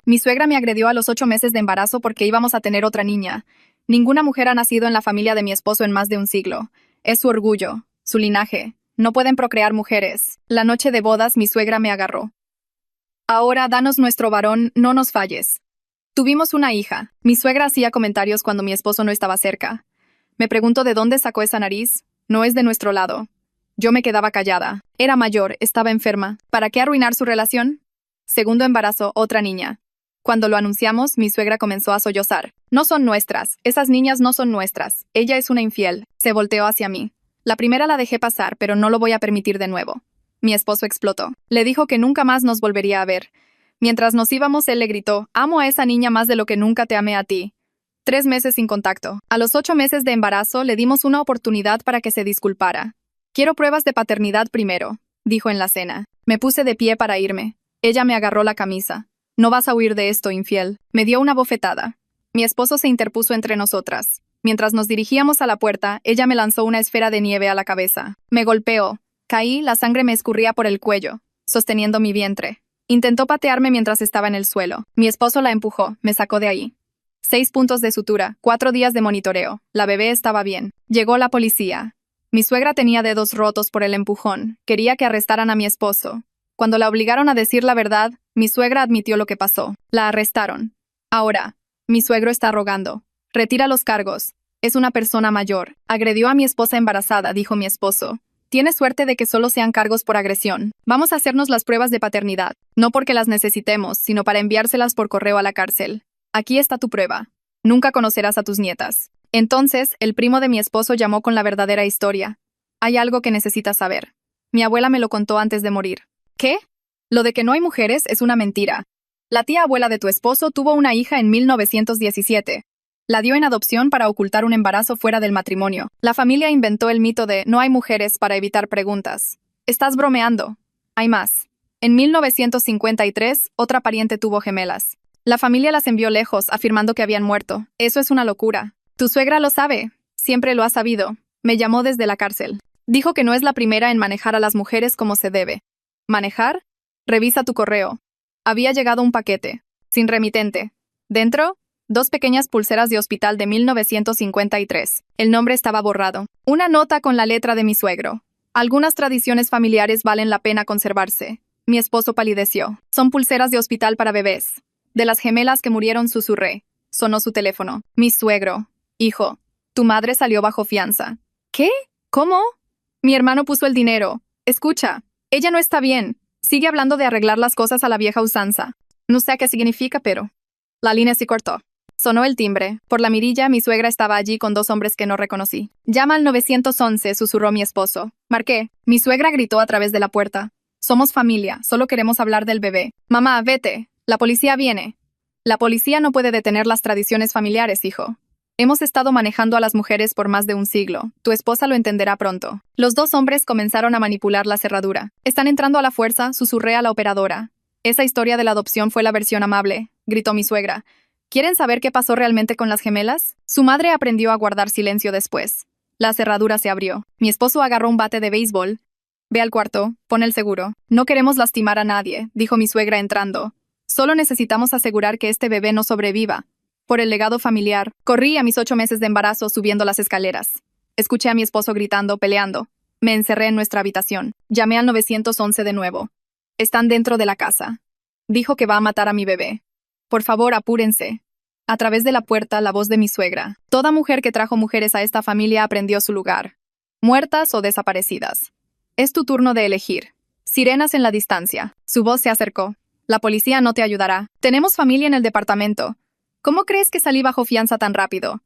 Mi suegra me agredió a los 8 meses de embarazo porque íbamos a tener otra niña. Ninguna mujer ha nacido en la familia de mi esposo en más de un siglo. Es su orgullo, su linaje. No pueden procrear mujeres. La noche de bodas mi suegra me agarró. Ahora danos nuestro varón, no nos falles. Tuvimos una hija. Mi suegra hacía comentarios cuando mi esposo no estaba cerca. Me pregunto de dónde sacó esa nariz. No es de nuestro lado. Yo me quedaba callada. Era mayor, estaba enferma. ¿Para qué arruinar su relación? Segundo embarazo, otra niña. Cuando lo anunciamos, mi suegra comenzó a sollozar. No son nuestras. Esas niñas no son nuestras. Ella es una infiel. Se volteó hacia mí. La primera la dejé pasar, pero no lo voy a permitir de nuevo. Mi esposo explotó. Le dijo que nunca más nos volvería a ver. Mientras nos íbamos, él le gritó: amo a esa niña más de lo que nunca te amé a ti. 3 meses sin contacto. A los 8 meses de embarazo le dimos una oportunidad para que se disculpara. Quiero pruebas de paternidad primero, dijo en la cena. Me puse de pie para irme. Ella me agarró la camisa. No vas a huir de esto, infiel. Me dio una bofetada. Mi esposo se interpuso entre nosotras. Mientras nos dirigíamos a la puerta, ella me lanzó una esfera de nieve a la cabeza. Me golpeó. Caí, la sangre me escurría por el cuello, sosteniendo mi vientre. Intentó patearme mientras estaba en el suelo. Mi esposo la empujó, me sacó de ahí. 6 puntos de sutura, 4 días de monitoreo. La bebé estaba bien. Llegó la policía. Mi suegra tenía dedos rotos por el empujón. Quería que arrestaran a mi esposo. Cuando la obligaron a decir la verdad, mi suegra admitió lo que pasó. La arrestaron. Ahora, mi suegro está rogando. Retira los cargos. Es una persona mayor. Agredió a mi esposa embarazada, dijo mi esposo. Tiene suerte de que solo sean cargos por agresión. Vamos a hacernos las pruebas de paternidad. No porque las necesitemos, sino para enviárselas por correo a la cárcel. Aquí está tu prueba. Nunca conocerás a tus nietas. Entonces, el primo de mi esposo llamó con la verdadera historia. Hay algo que necesitas saber. Mi abuela me lo contó antes de morir. ¿Qué? Lo de que no hay mujeres es una mentira. La tía abuela de tu esposo tuvo una hija en 1917. La dio en adopción para ocultar un embarazo fuera del matrimonio. La familia inventó el mito de no hay mujeres para evitar preguntas. Estás bromeando. Hay más. En 1953, otra pariente tuvo gemelas. La familia las envió lejos, afirmando que habían muerto. Eso es una locura. Tu suegra lo sabe. Siempre lo ha sabido. Me llamó desde la cárcel. Dijo que no es la primera en manejar a las mujeres como se debe. ¿Manejar? Revisa tu correo. Había llegado un paquete. Sin remitente. Dentro, 2 pequeñas pulseras de hospital de 1953. El nombre estaba borrado. Una nota con la letra de mi suegro. Algunas tradiciones familiares valen la pena conservarse. Mi esposo palideció. Son pulseras de hospital para bebés. De las gemelas que murieron, susurré. Sonó su teléfono. Mi suegro. Hijo, tu madre salió bajo fianza. ¿Qué? ¿Cómo? Mi hermano puso el dinero. Escucha, ella no está bien. Sigue hablando de arreglar las cosas a la vieja usanza. No sé qué significa, pero... La línea se cortó. Sonó el timbre. Por la mirilla, mi suegra estaba allí con 2 hombres que no reconocí. Llama al 911, susurró mi esposo. Marqué. Mi suegra gritó a través de la puerta. Somos familia, solo queremos hablar del bebé. Mamá, vete. La policía viene. La policía no puede detener las tradiciones familiares, hijo. Hemos estado manejando a las mujeres por más de un siglo. Tu esposa lo entenderá pronto. Los 2 hombres comenzaron a manipular la cerradura. Están entrando a la fuerza, susurré a la operadora. Esa historia de la adopción fue la versión amable, gritó mi suegra. ¿Quieren saber qué pasó realmente con las gemelas? Su madre aprendió a guardar silencio después. La cerradura se abrió. Mi esposo agarró un bate de béisbol. Ve al cuarto, pon el seguro. No queremos lastimar a nadie, dijo mi suegra entrando. Solo necesitamos asegurar que este bebé no sobreviva. Por el legado familiar, corrí a mis 8 meses de embarazo subiendo las escaleras. Escuché a mi esposo gritando, peleando. Me encerré en nuestra habitación. Llamé al 911 de nuevo. Están dentro de la casa. Dijo que va a matar a mi bebé. Por favor, apúrense. A través de la puerta, la voz de mi suegra. Toda mujer que trajo mujeres a esta familia aprendió su lugar. Muertas o desaparecidas. Es tu turno de elegir. Sirenas en la distancia. Su voz se acercó. La policía no te ayudará. Tenemos familia en el departamento. ¿Cómo crees que salí bajo fianza tan rápido?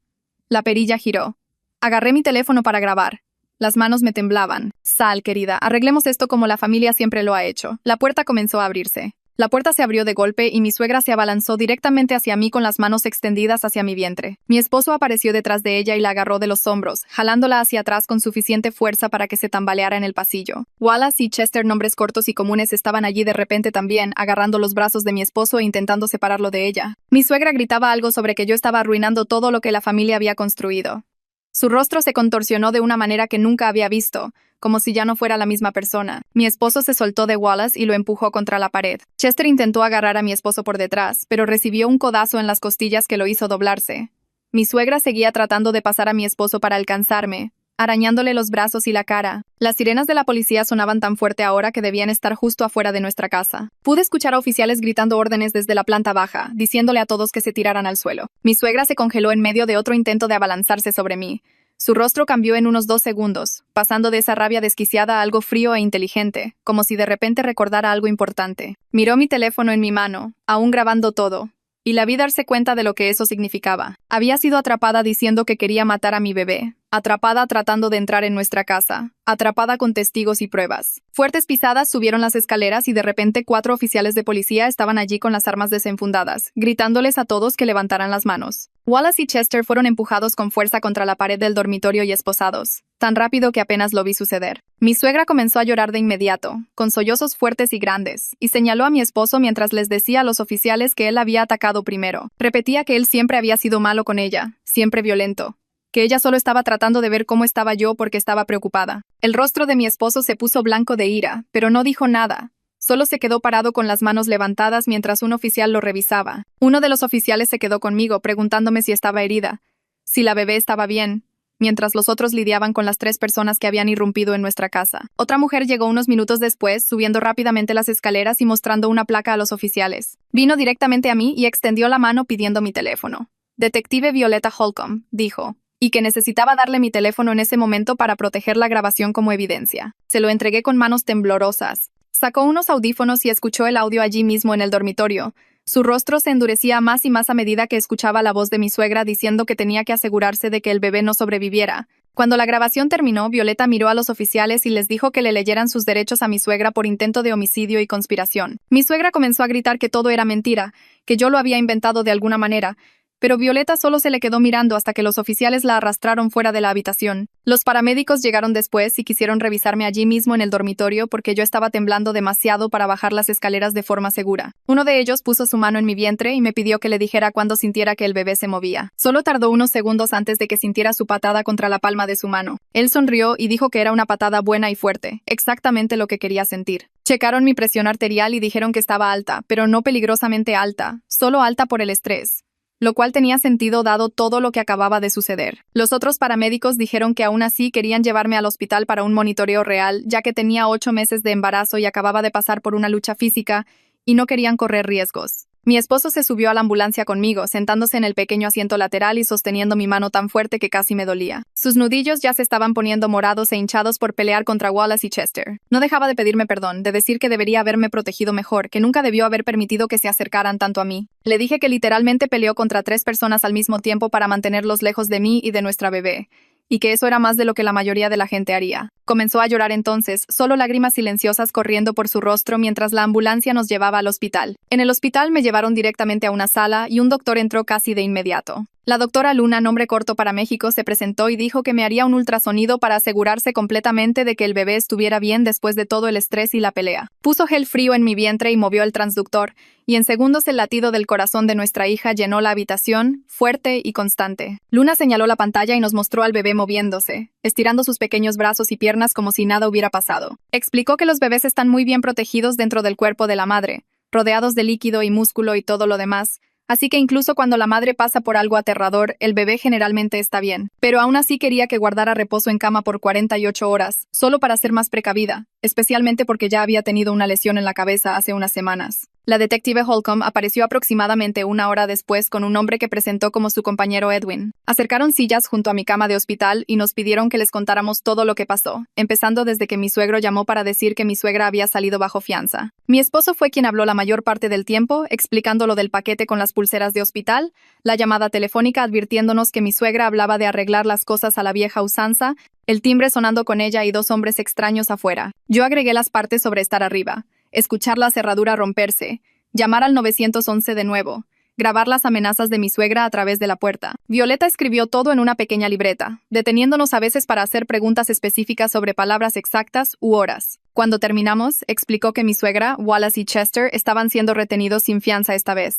La perilla giró. Agarré mi teléfono para grabar. Las manos me temblaban. Sal, querida, arreglemos esto como la familia siempre lo ha hecho. La puerta comenzó a abrirse. La puerta se abrió de golpe y mi suegra se abalanzó directamente hacia mí con las manos extendidas hacia mi vientre. Mi esposo apareció detrás de ella y la agarró de los hombros, jalándola hacia atrás con suficiente fuerza para que se tambaleara en el pasillo. Wallace y Chester, nombres cortos y comunes, estaban allí de repente también, agarrando los brazos de mi esposo e intentando separarlo de ella. Mi suegra gritaba algo sobre que yo estaba arruinando todo lo que la familia había construido. Su rostro se contorsionó de una manera que nunca había visto, como si ya no fuera la misma persona. Mi esposo se soltó de Wallace y lo empujó contra la pared. Chester intentó agarrar a mi esposo por detrás, pero recibió un codazo en las costillas que lo hizo doblarse. Mi suegra seguía tratando de pasar a mi esposo para alcanzarme, arañándole los brazos y la cara. Las sirenas de la policía sonaban tan fuerte ahora que debían estar justo afuera de nuestra casa. Pude escuchar a oficiales gritando órdenes desde la planta baja, diciéndole a todos que se tiraran al suelo. Mi suegra se congeló en medio de otro intento de abalanzarse sobre mí. Su rostro cambió en unos 2 segundos, pasando de esa rabia desquiciada a algo frío e inteligente, como si de repente recordara algo importante. Miró mi teléfono en mi mano, aún grabando todo, y la vi darse cuenta de lo que eso significaba. Había sido atrapada diciendo que quería matar a mi bebé, atrapada tratando de entrar en nuestra casa, atrapada con testigos y pruebas. Fuertes pisadas subieron las escaleras y de repente 4 oficiales de policía estaban allí con las armas desenfundadas, gritándoles a todos que levantaran las manos. Wallace y Chester fueron empujados con fuerza contra la pared del dormitorio y esposados, tan rápido que apenas lo vi suceder. Mi suegra comenzó a llorar de inmediato, con sollozos fuertes y grandes, y señaló a mi esposo mientras les decía a los oficiales que él había atacado primero. Repetía que él siempre había sido malo con ella, siempre violento, que ella solo estaba tratando de ver cómo estaba yo porque estaba preocupada. El rostro de mi esposo se puso blanco de ira, pero no dijo nada. Solo se quedó parado con las manos levantadas mientras un oficial lo revisaba. Uno de los oficiales se quedó conmigo preguntándome si estaba herida, si la bebé estaba bien, mientras los otros lidiaban con las 3 personas que habían irrumpido en nuestra casa. Otra mujer llegó unos minutos después, subiendo rápidamente las escaleras y mostrando una placa a los oficiales. Vino directamente a mí y extendió la mano pidiendo mi teléfono. Detective Violeta Holcomb, dijo, y que necesitaba darle mi teléfono en ese momento para proteger la grabación como evidencia. Se lo entregué con manos temblorosas. Sacó unos audífonos y escuchó el audio allí mismo en el dormitorio. Su rostro se endurecía más y más a medida que escuchaba la voz de mi suegra diciendo que tenía que asegurarse de que el bebé no sobreviviera. Cuando la grabación terminó, Violeta miró a los oficiales y les dijo que le leyeran sus derechos a mi suegra por intento de homicidio y conspiración. Mi suegra comenzó a gritar que todo era mentira, que yo lo había inventado de alguna manera, pero Violeta solo se le quedó mirando hasta que los oficiales la arrastraron fuera de la habitación. Los paramédicos llegaron después y quisieron revisarme allí mismo en el dormitorio porque yo estaba temblando demasiado para bajar las escaleras de forma segura. Uno de ellos puso su mano en mi vientre y me pidió que le dijera cuando sintiera que el bebé se movía. Solo tardó unos segundos antes de que sintiera su patada contra la palma de su mano. Él sonrió y dijo que era una patada buena y fuerte, exactamente lo que quería sentir. Checaron mi presión arterial y dijeron que estaba alta, pero no peligrosamente alta, solo alta por el estrés, lo cual tenía sentido dado todo lo que acababa de suceder. Los otros paramédicos dijeron que aún así querían llevarme al hospital para un monitoreo real, ya que tenía 8 meses de embarazo y acababa de pasar por una lucha física, y no querían correr riesgos. Mi esposo se subió a la ambulancia conmigo, sentándose en el pequeño asiento lateral y sosteniendo mi mano tan fuerte que casi me dolía. Sus nudillos ya se estaban poniendo morados e hinchados por pelear contra Wallace y Chester. No dejaba de pedirme perdón, de decir que debería haberme protegido mejor, que nunca debió haber permitido que se acercaran tanto a mí. Le dije que literalmente peleó contra 3 personas al mismo tiempo para mantenerlos lejos de mí y de nuestra bebé, y que eso era más de lo que la mayoría de la gente haría. Comenzó a llorar entonces, solo lágrimas silenciosas corriendo por su rostro mientras la ambulancia nos llevaba al hospital. En el hospital me llevaron directamente a una sala y un doctor entró casi de inmediato. La doctora Luna, nombre corto para México, se presentó y dijo que me haría un ultrasonido para asegurarse completamente de que el bebé estuviera bien después de todo el estrés y la pelea. Puso gel frío en mi vientre y movió el transductor, y en segundos el latido del corazón de nuestra hija llenó la habitación, fuerte y constante. Luna señaló la pantalla y nos mostró al bebé moviéndose, estirando sus pequeños brazos y piernas como si nada hubiera pasado. Explicó que los bebés están muy bien protegidos dentro del cuerpo de la madre, rodeados de líquido y músculo y todo lo demás, así que incluso cuando la madre pasa por algo aterrador, el bebé generalmente está bien. Pero aún así quería que guardara reposo en cama por 48 horas, solo para ser más precavida, especialmente porque ya había tenido una lesión en la cabeza hace unas semanas. La detective Holcomb apareció aproximadamente 1 hora después con un hombre que presentó como su compañero Edwin. Acercaron sillas junto a mi cama de hospital y nos pidieron que les contáramos todo lo que pasó, empezando desde que mi suegro llamó para decir que mi suegra había salido bajo fianza. Mi esposo fue quien habló la mayor parte del tiempo, explicando lo del paquete con las pulseras de hospital, la llamada telefónica advirtiéndonos que mi suegra hablaba de arreglar las cosas a la vieja usanza, el timbre sonando con ella y 2 hombres extraños afuera. Yo agregué las partes sobre estar arriba, escuchar la cerradura romperse, llamar al 911 de nuevo, grabar las amenazas de mi suegra a través de la puerta. Violeta escribió todo en una pequeña libreta, deteniéndonos a veces para hacer preguntas específicas sobre palabras exactas u horas. Cuando terminamos, explicó que mi suegra, Wallace y Chester estaban siendo retenidos sin fianza esta vez.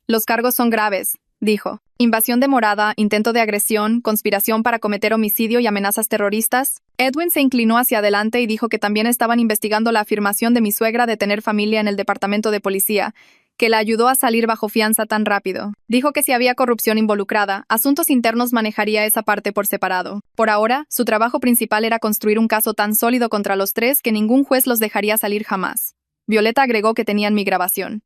Los cargos son graves, dijo. Invasión de morada, intento de agresión, conspiración para cometer homicidio y amenazas terroristas. Edwin se inclinó hacia adelante y dijo que también estaban investigando la afirmación de mi suegra de tener familia en el departamento de policía, que la ayudó a salir bajo fianza tan rápido. Dijo que si había corrupción involucrada, Asuntos Internos manejaría esa parte por separado. Por ahora, su trabajo principal era construir un caso tan sólido contra los tres que ningún juez los dejaría salir jamás. Violeta agregó que tenían mi grabación.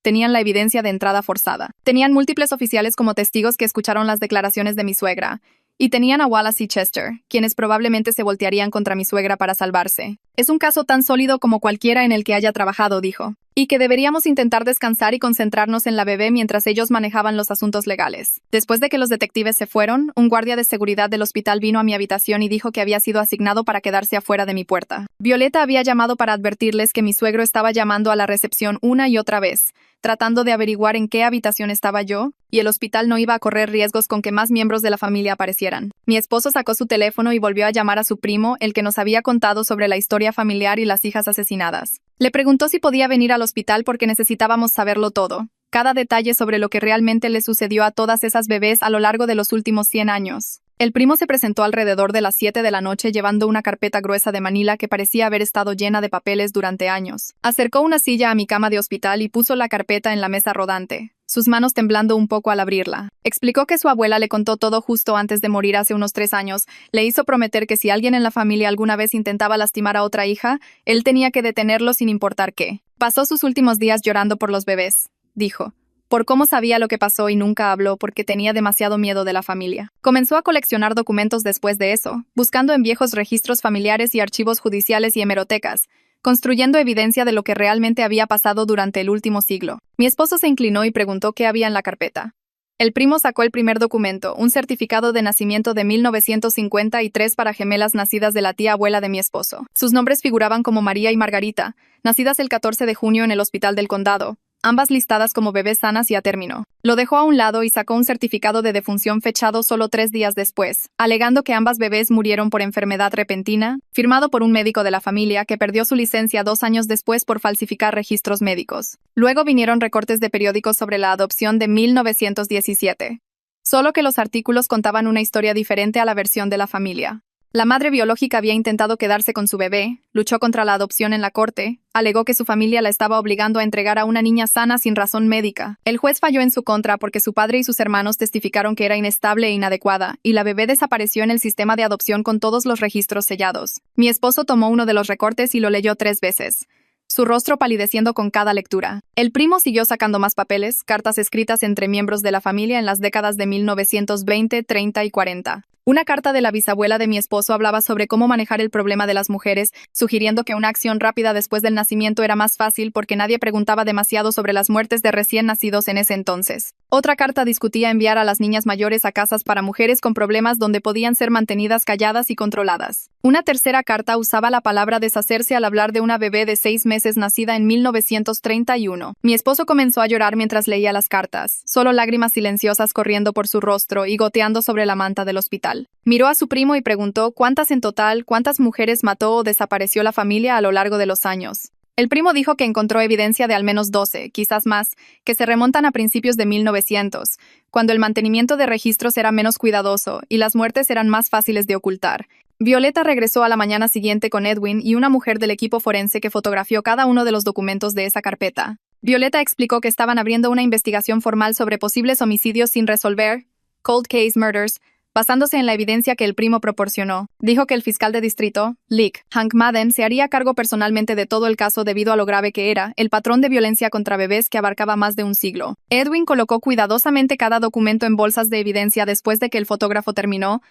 Tenían la evidencia de entrada forzada. Tenían múltiples oficiales como testigos que escucharon las declaraciones de mi suegra. Y tenían a Wallace y Chester, quienes probablemente se voltearían contra mi suegra para salvarse. Es un caso tan sólido como cualquiera en el que haya trabajado, dijo. Y que deberíamos intentar descansar y concentrarnos en la bebé mientras ellos manejaban los asuntos legales. Después de que los detectives se fueron, un guardia de seguridad del hospital vino a mi habitación y dijo que había sido asignado para quedarse afuera de mi puerta. Violeta había llamado para advertirles que mi suegro estaba llamando a la recepción una y otra vez, tratando de averiguar en qué habitación estaba yo, y el hospital no iba a correr riesgos con que más miembros de la familia aparecieran. Mi esposo sacó su teléfono y volvió a llamar a su primo, el que nos había contado sobre la historia familiar y las hijas asesinadas. Le preguntó si podía venir al hospital porque necesitábamos saberlo todo, cada detalle sobre lo que realmente le sucedió a todas esas bebés a lo largo de los últimos 100 años. El primo se presentó alrededor de las 7 de la noche llevando una carpeta gruesa de manila que parecía haber estado llena de papeles durante años. Acercó una silla a mi cama de hospital y puso la carpeta en la mesa rodante, sus manos temblando un poco al abrirla. Explicó que su abuela le contó todo justo antes de morir hace unos 3 años. Le hizo prometer que si alguien en la familia alguna vez intentaba lastimar a otra hija, él tenía que detenerlo sin importar qué. Pasó sus últimos días llorando por los bebés, dijo. Por cómo sabía lo que pasó y nunca habló porque tenía demasiado miedo de la familia. Comenzó a coleccionar documentos después de eso, buscando en viejos registros familiares y archivos judiciales y hemerotecas, construyendo evidencia de lo que realmente había pasado durante el último siglo. Mi esposo se inclinó y preguntó qué había en la carpeta. El primo sacó el primer documento, un certificado de nacimiento de 1953 para gemelas nacidas de la tía abuela de mi esposo. Sus nombres figuraban como María y Margarita, nacidas el 14 de junio en el hospital del condado, ambas listadas como bebés sanas y a término. Lo dejó a un lado y sacó un certificado de defunción fechado solo 3 días después, alegando que ambas bebés murieron por enfermedad repentina, firmado por un médico de la familia que perdió su licencia 2 años después por falsificar registros médicos. Luego vinieron recortes de periódicos sobre la adopción de 1917. Solo que los artículos contaban una historia diferente a la versión de la familia. La madre biológica había intentado quedarse con su bebé, luchó contra la adopción en la corte, alegó que su familia la estaba obligando a entregar a una niña sana sin razón médica. El juez falló en su contra porque su padre y sus hermanos testificaron que era inestable e inadecuada, y la bebé desapareció en el sistema de adopción con todos los registros sellados. Mi esposo tomó uno de los recortes y lo leyó 3 veces, su rostro palideciendo con cada lectura. El primo siguió sacando más papeles, cartas escritas entre miembros de la familia en las décadas de 1920, 30 y 40. Una carta de la bisabuela de mi esposo hablaba sobre cómo manejar el problema de las mujeres, sugiriendo que una acción rápida después del nacimiento era más fácil porque nadie preguntaba demasiado sobre las muertes de recién nacidos en ese entonces. Otra carta discutía enviar a las niñas mayores a casas para mujeres con problemas donde podían ser mantenidas calladas y controladas. Una tercera carta usaba la palabra deshacerse al hablar de una bebé de 6 meses nacida en 1931. Mi esposo comenzó a llorar mientras leía las cartas, solo lágrimas silenciosas corriendo por su rostro y goteando sobre la manta del hospital. Miró a su primo y preguntó cuántas en total, cuántas mujeres mató o desapareció la familia a lo largo de los años. El primo dijo que encontró evidencia de al menos 12, quizás más, que se remontan a principios de 1900, cuando el mantenimiento de registros era menos cuidadoso y las muertes eran más fáciles de ocultar. Violeta regresó a la mañana siguiente con Edwin y una mujer del equipo forense que fotografió cada uno de los documentos de esa carpeta. Violeta explicó que estaban abriendo una investigación formal sobre posibles homicidios sin resolver, cold case murders, basándose en la evidencia que el primo proporcionó. Dijo que el fiscal de distrito, Leek, Hank Madden, se haría cargo personalmente de todo el caso debido a lo grave que era el patrón de violencia contra bebés que abarcaba más de un siglo. Edwin colocó cuidadosamente cada documento en bolsas de evidencia después de que el fotógrafo terminó,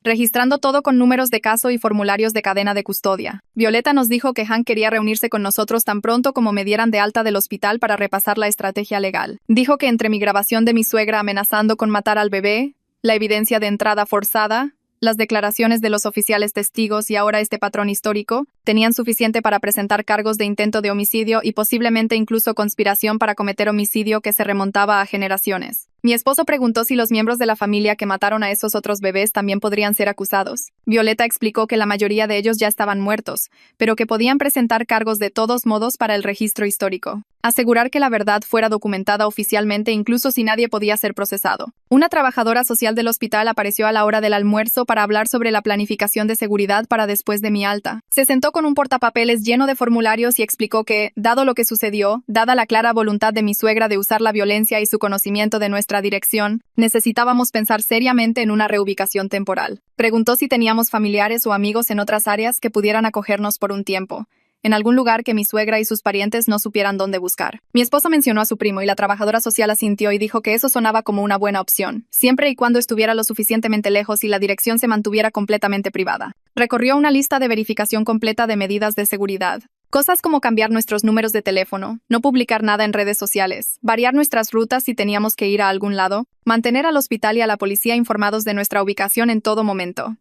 registrando todo con números de caso y formularios de cadena de custodia. Violeta nos dijo que Hank quería reunirse con nosotros tan pronto como me dieran de alta del hospital para repasar la estrategia legal. Dijo que entre mi grabación de mi suegra amenazando con matar al bebé, la evidencia de entrada forzada, las declaraciones de los oficiales testigos y ahora este patrón histórico, tenían suficiente para presentar cargos de intento de homicidio y posiblemente incluso conspiración para cometer homicidio que se remontaba a generaciones. Mi esposo preguntó si los miembros de la familia que mataron a esos otros bebés también podrían ser acusados. Violeta explicó que la mayoría de ellos ya estaban muertos, pero que podían presentar cargos de todos modos para el registro histórico. Asegurar que la verdad fuera documentada oficialmente incluso si nadie podía ser procesado. Una trabajadora social del hospital apareció a la hora del almuerzo para hablar sobre la planificación de seguridad para después de mi alta. Se sentó con un portapapeles lleno de formularios y explicó que, dado lo que sucedió, dada la clara voluntad de mi suegra de usar la violencia y su conocimiento de nuestra dirección, necesitábamos pensar seriamente en una reubicación temporal. Preguntó si teníamos familiares o amigos en otras áreas que pudieran acogernos por un tiempo, en algún lugar que mi suegra y sus parientes no supieran dónde buscar. Mi esposo mencionó a su primo y la trabajadora social asintió y dijo que eso sonaba como una buena opción, siempre y cuando estuviera lo suficientemente lejos y la dirección se mantuviera completamente privada. Recorrió una lista de verificación completa de medidas de seguridad. Cosas como cambiar nuestros números de teléfono, no publicar nada en redes sociales, variar nuestras rutas si teníamos que ir a algún lado, mantener al hospital y a la policía informados de nuestra ubicación en todo momento.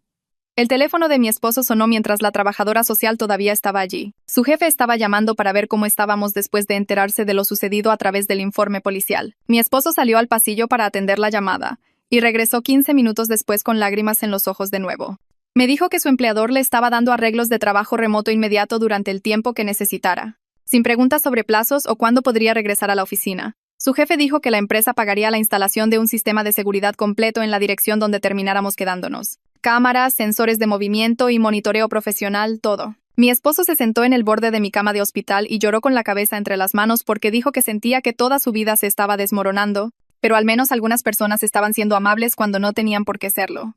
El teléfono de mi esposo sonó mientras la trabajadora social todavía estaba allí. Su jefe estaba llamando para ver cómo estábamos después de enterarse de lo sucedido a través del informe policial. Mi esposo salió al pasillo para atender la llamada, y regresó 15 minutos después con lágrimas en los ojos de nuevo. Me dijo que su empleador le estaba dando arreglos de trabajo remoto inmediato durante el tiempo que necesitara, sin preguntas sobre plazos o cuándo podría regresar a la oficina. Su jefe dijo que la empresa pagaría la instalación de un sistema de seguridad completo en la dirección donde termináramos quedándonos. Cámaras, sensores de movimiento y monitoreo profesional, todo. Mi esposo se sentó en el borde de mi cama de hospital y lloró con la cabeza entre las manos porque dijo que sentía que toda su vida se estaba desmoronando, pero al menos algunas personas estaban siendo amables cuando no tenían por qué serlo.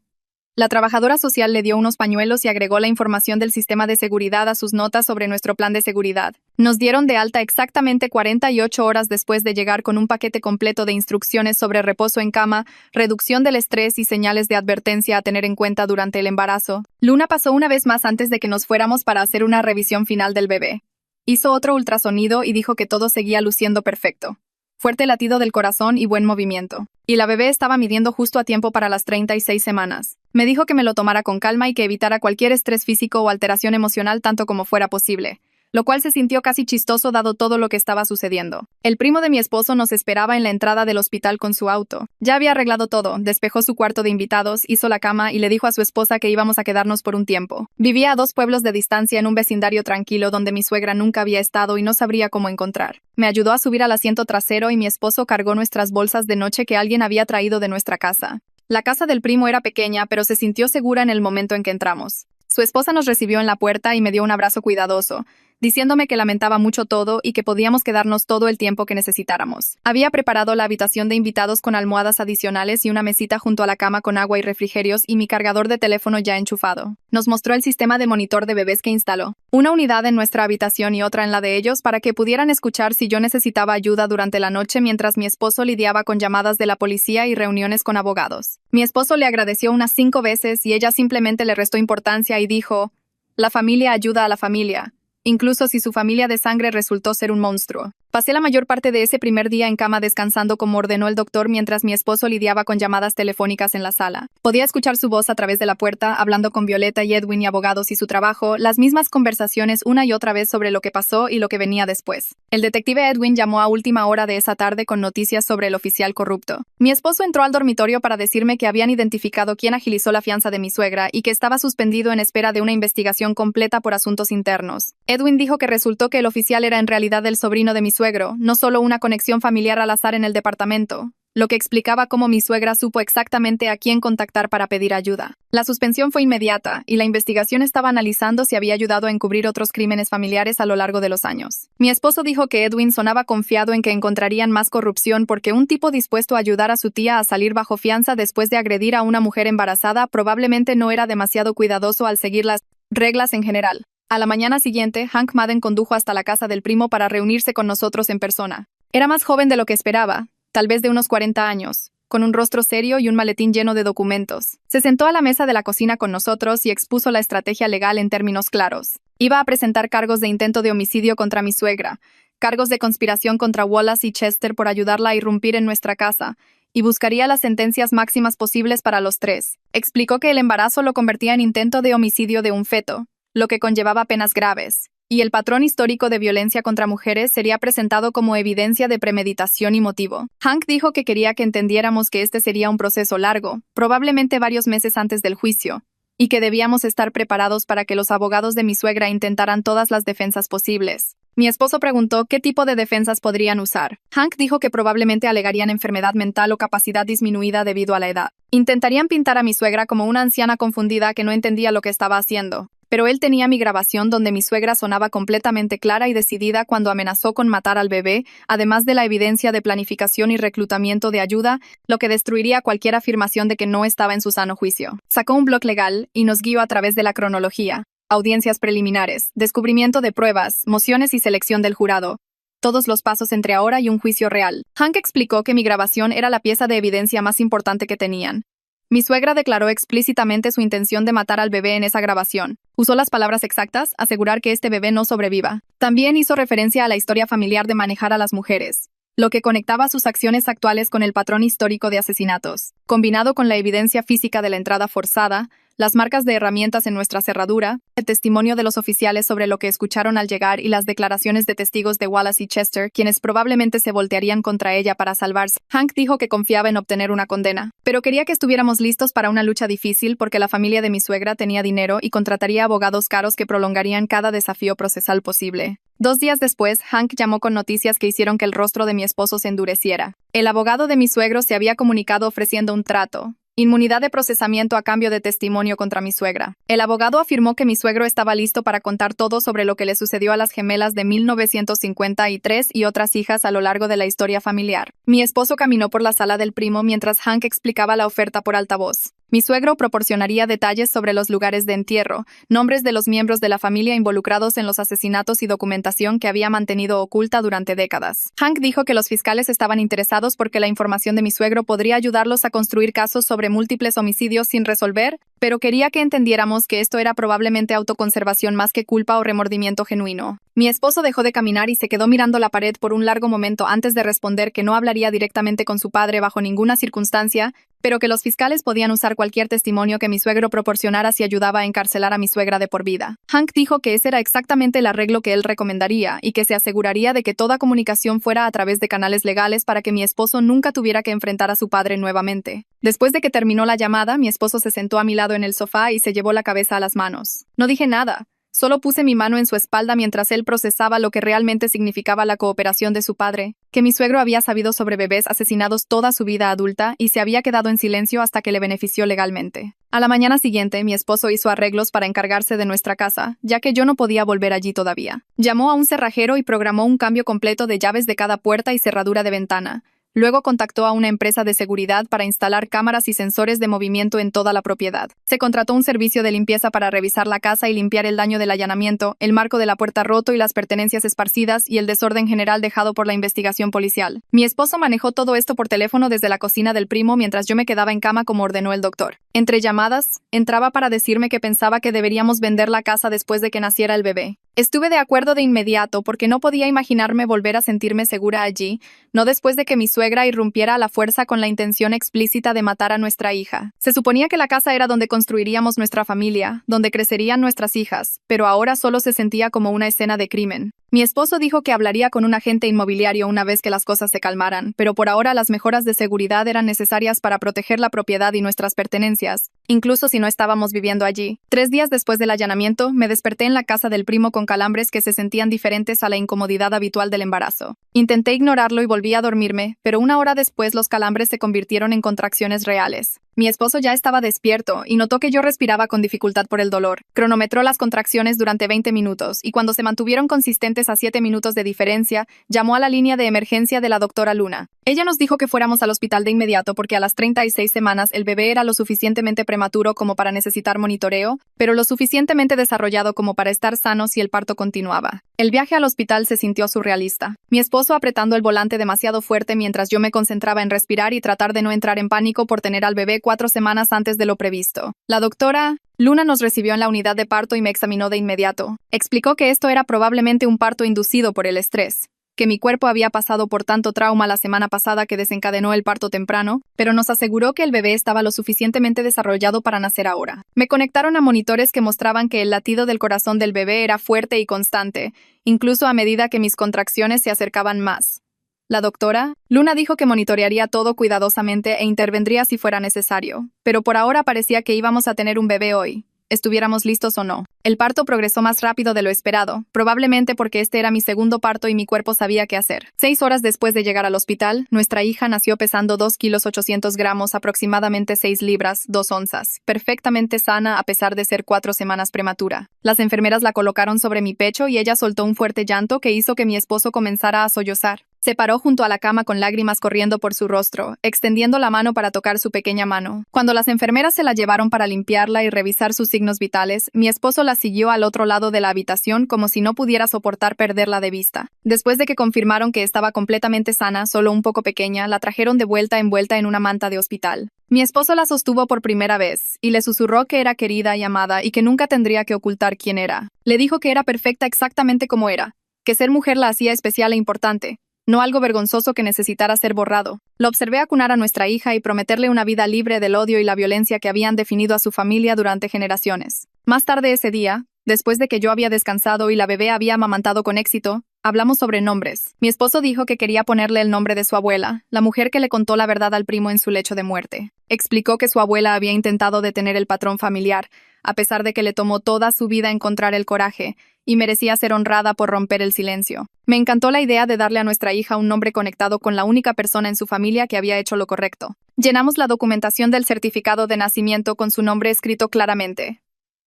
La trabajadora social le dio unos pañuelos y agregó la información del sistema de seguridad a sus notas sobre nuestro plan de seguridad. Nos dieron de alta exactamente 48 horas después de llegar con un paquete completo de instrucciones sobre reposo en cama, reducción del estrés y señales de advertencia a tener en cuenta durante el embarazo. Luna pasó una vez más antes de que nos fuéramos para hacer una revisión final del bebé. Hizo otro ultrasonido y dijo que todo seguía luciendo perfecto. Fuerte latido del corazón y buen movimiento. Y la bebé estaba midiendo justo a tiempo para las 36 semanas. Me dijo que me lo tomara con calma y que evitara cualquier estrés físico o alteración emocional tanto como fuera posible, lo cual se sintió casi chistoso dado todo lo que estaba sucediendo. El primo de mi esposo nos esperaba en la entrada del hospital con su auto. Ya había arreglado todo, despejó su cuarto de invitados, hizo la cama y le dijo a su esposa que íbamos a quedarnos por un tiempo. Vivía a 2 pueblos de distancia en un vecindario tranquilo donde mi suegra nunca había estado y no sabría cómo encontrar. Me ayudó a subir al asiento trasero y mi esposo cargó nuestras bolsas de noche que alguien había traído de nuestra casa. La casa del primo era pequeña, pero se sintió segura en el momento en que entramos. Su esposa nos recibió en la puerta y me dio un abrazo cuidadoso, diciéndome que lamentaba mucho todo y que podíamos quedarnos todo el tiempo que necesitáramos. Había preparado la habitación de invitados con almohadas adicionales y una mesita junto a la cama con agua y refrigerios y mi cargador de teléfono ya enchufado. Nos mostró el sistema de monitor de bebés que instaló. Una unidad en nuestra habitación y otra en la de ellos para que pudieran escuchar si yo necesitaba ayuda durante la noche mientras mi esposo lidiaba con llamadas de la policía y reuniones con abogados. Mi esposo le agradeció unas 5 veces y ella simplemente le restó importancia y dijo: «La familia ayuda a la familia», incluso si su familia de sangre resultó ser un monstruo. Pasé la mayor parte de ese primer día en cama descansando como ordenó el doctor mientras mi esposo lidiaba con llamadas telefónicas en la sala. Podía escuchar su voz a través de la puerta, hablando con Violeta y Edwin y abogados y su trabajo, las mismas conversaciones una y otra vez sobre lo que pasó y lo que venía después. El detective Edwin llamó a última hora de esa tarde con noticias sobre el oficial corrupto. Mi esposo entró al dormitorio para decirme que habían identificado quién agilizó la fianza de mi suegra y que estaba suspendido en espera de una investigación completa por asuntos internos. Edwin dijo que resultó que el oficial era en realidad el sobrino de mi suegro, no solo una conexión familiar al azar en el departamento, lo que explicaba cómo mi suegra supo exactamente a quién contactar para pedir ayuda. La suspensión fue inmediata, y la investigación estaba analizando si había ayudado a encubrir otros crímenes familiares a lo largo de los años. Mi esposo dijo que Edwin sonaba confiado en que encontrarían más corrupción porque un tipo dispuesto a ayudar a su tía a salir bajo fianza después de agredir a una mujer embarazada probablemente no era demasiado cuidadoso al seguir las reglas en general. A la mañana siguiente, Hank Madden condujo hasta la casa del primo para reunirse con nosotros en persona. Era más joven de lo que esperaba, tal vez de unos 40 años, con un rostro serio y un maletín lleno de documentos. Se sentó a la mesa de la cocina con nosotros y expuso la estrategia legal en términos claros. Iba a presentar cargos de intento de homicidio contra mi suegra, cargos de conspiración contra Wallace y Chester por ayudarla a irrumpir en nuestra casa, y buscaría las sentencias máximas posibles para los 3. Explicó que el embarazo lo convertía en intento de homicidio de un feto, lo que conllevaba penas graves, y el patrón histórico de violencia contra mujeres sería presentado como evidencia de premeditación y motivo. Hank dijo que quería que entendiéramos que este sería un proceso largo, probablemente varios meses antes del juicio, y que debíamos estar preparados para que los abogados de mi suegra intentaran todas las defensas posibles. Mi esposo preguntó qué tipo de defensas podrían usar. Hank dijo que probablemente alegarían enfermedad mental o capacidad disminuida debido a la edad. Intentarían pintar a mi suegra como una anciana confundida que no entendía lo que estaba haciendo. Pero él tenía mi grabación donde mi suegra sonaba completamente clara y decidida cuando amenazó con matar al bebé, además de la evidencia de planificación y reclutamiento de ayuda, lo que destruiría cualquier afirmación de que no estaba en su sano juicio. Sacó un blog legal y nos guió a través de la cronología, audiencias preliminares, descubrimiento de pruebas, mociones y selección del jurado. Todos los pasos entre ahora y un juicio real. Hank explicó que mi grabación era la pieza de evidencia más importante que tenían. Mi suegra declaró explícitamente su intención de matar al bebé en esa grabación. Usó las palabras exactas, asegurar que este bebé no sobreviva. También hizo referencia a la historia familiar de manejar a las mujeres, lo que conectaba sus acciones actuales con el patrón histórico de asesinatos. Combinado con la evidencia física de la entrada forzada, las marcas de herramientas en nuestra cerradura, el testimonio de los oficiales sobre lo que escucharon al llegar y las declaraciones de testigos de Wallace y Chester, quienes probablemente se voltearían contra ella para salvarse. Hank dijo que confiaba en obtener una condena, pero quería que estuviéramos listos para una lucha difícil porque la familia de mi suegra tenía dinero y contrataría abogados caros que prolongarían cada desafío procesal posible. 2 días después, Hank llamó con noticias que hicieron que el rostro de mi esposo se endureciera. El abogado de mi suegro se había comunicado ofreciendo un trato: inmunidad de procesamiento a cambio de testimonio contra mi suegra. El abogado afirmó que mi suegro estaba listo para contar todo sobre lo que le sucedió a las gemelas de 1953 y otras hijas a lo largo de la historia familiar. Mi esposo caminó por la sala del primo mientras Hank explicaba la oferta por altavoz. Mi suegro proporcionaría detalles sobre los lugares de entierro, nombres de los miembros de la familia involucrados en los asesinatos y documentación que había mantenido oculta durante décadas. Hank dijo que los fiscales estaban interesados porque la información de mi suegro podría ayudarlos a construir casos sobre múltiples homicidios sin resolver, pero quería que entendiéramos que esto era probablemente autoconservación más que culpa o remordimiento genuino. Mi esposo dejó de caminar y se quedó mirando la pared por un largo momento antes de responder que no hablaría directamente con su padre bajo ninguna circunstancia, pero que los fiscales podían usar cualquier testimonio que mi suegro proporcionara si ayudaba a encarcelar a mi suegra de por vida. Hank dijo que ese era exactamente el arreglo que él recomendaría y que se aseguraría de que toda comunicación fuera a través de canales legales para que mi esposo nunca tuviera que enfrentar a su padre nuevamente. Después de que terminó la llamada, mi esposo se sentó a mi lado en el sofá y se llevó la cabeza a las manos. No dije nada. Solo puse mi mano en su espalda mientras él procesaba lo que realmente significaba la cooperación de su padre, que mi suegro había sabido sobre bebés asesinados toda su vida adulta y se había quedado en silencio hasta que le benefició legalmente. A la mañana siguiente, mi esposo hizo arreglos para encargarse de nuestra casa, ya que yo no podía volver allí todavía. Llamó a un cerrajero y programó un cambio completo de llaves de cada puerta y cerradura de ventana. Luego contactó a una empresa de seguridad para instalar cámaras y sensores de movimiento en toda la propiedad. Se contrató un servicio de limpieza para revisar la casa y limpiar el daño del allanamiento, el marco de la puerta roto y las pertenencias esparcidas y el desorden general dejado por la investigación policial. Mi esposo manejó todo esto por teléfono desde la cocina del primo mientras yo me quedaba en cama como ordenó el doctor. Entre llamadas, entraba para decirme que pensaba que deberíamos vender la casa después de que naciera el bebé. Estuve de acuerdo de inmediato porque no podía imaginarme volver a sentirme segura allí, no después de que mi suegra irrumpiera a la fuerza con la intención explícita de matar a nuestra hija. Se suponía que la casa era donde construiríamos nuestra familia, donde crecerían nuestras hijas, pero ahora solo se sentía como una escena de crimen. Mi esposo dijo que hablaría con un agente inmobiliario una vez que las cosas se calmaran, pero por ahora las mejoras de seguridad eran necesarias para proteger la propiedad y nuestras pertenencias, incluso si no estábamos viviendo allí. 3 días después del allanamiento, me desperté en la casa del primo con calambres que se sentían diferentes a la incomodidad habitual del embarazo. Intenté ignorarlo y volví a dormirme, pero 1 hora después los calambres se convirtieron en contracciones reales. Mi esposo ya estaba despierto y notó que yo respiraba con dificultad por el dolor. Cronometró las contracciones durante 20 minutos y cuando se mantuvieron consistentes a 7 minutos de diferencia, llamó a la línea de emergencia de la doctora Luna. Ella nos dijo que fuéramos al hospital de inmediato porque a las 36 semanas el bebé era lo suficientemente prematuro como para necesitar monitoreo, pero lo suficientemente desarrollado como para estar sano si el parto continuaba. El viaje al hospital se sintió surrealista. Mi esposo apretando el volante demasiado fuerte mientras yo me concentraba en respirar y tratar de no entrar en pánico por tener al bebé 4 semanas antes de lo previsto. La doctora Luna nos recibió en la unidad de parto y me examinó de inmediato. Explicó que esto era probablemente un parto inducido por el estrés, que mi cuerpo había pasado por tanto trauma la semana pasada que desencadenó el parto temprano, pero nos aseguró que el bebé estaba lo suficientemente desarrollado para nacer ahora. Me conectaron a monitores que mostraban que el latido del corazón del bebé era fuerte y constante, incluso a medida que mis contracciones se acercaban más. La doctora Luna dijo que monitorearía todo cuidadosamente e intervendría si fuera necesario, pero por ahora parecía que íbamos a tener un bebé hoy. estuviéramos listos o no. El parto progresó más rápido de lo esperado, probablemente porque este era mi segundo parto y mi cuerpo sabía qué hacer. 6 horas después de llegar al hospital, nuestra hija nació pesando 2 kilos 800 gramos, aproximadamente 6 libras, 2 onzas, perfectamente sana a pesar de ser 4 semanas prematura. Las enfermeras la colocaron sobre mi pecho y ella soltó un fuerte llanto que hizo que mi esposo comenzara a sollozar. Se paró junto a la cama con lágrimas corriendo por su rostro, extendiendo la mano para tocar su pequeña mano. Cuando las enfermeras se la llevaron para limpiarla y revisar sus signos vitales, mi esposo la siguió al otro lado de la habitación como si no pudiera soportar perderla de vista. Después de que confirmaron que estaba completamente sana, solo un poco pequeña, la trajeron de vuelta envuelta en una manta de hospital. Mi esposo la sostuvo por primera vez, y le susurró que era querida y amada y que nunca tendría que ocultar quién era. Le dijo que era perfecta exactamente como era, que ser mujer la hacía especial e importante, no algo vergonzoso que necesitara ser borrado. Lo observé acunar a nuestra hija y prometerle una vida libre del odio y la violencia que habían definido a su familia durante generaciones. Más tarde ese día, después de que yo había descansado y la bebé había amamantado con éxito, hablamos sobre nombres. Mi esposo dijo que quería ponerle el nombre de su abuela, la mujer que le contó la verdad al primo en su lecho de muerte. Explicó que su abuela había intentado detener el patrón familiar, a pesar de que le tomó toda su vida encontrar el coraje, y merecía ser honrada por romper el silencio. Me encantó la idea de darle a nuestra hija un nombre conectado con la única persona en su familia que había hecho lo correcto. Llenamos la documentación del certificado de nacimiento con su nombre escrito claramente.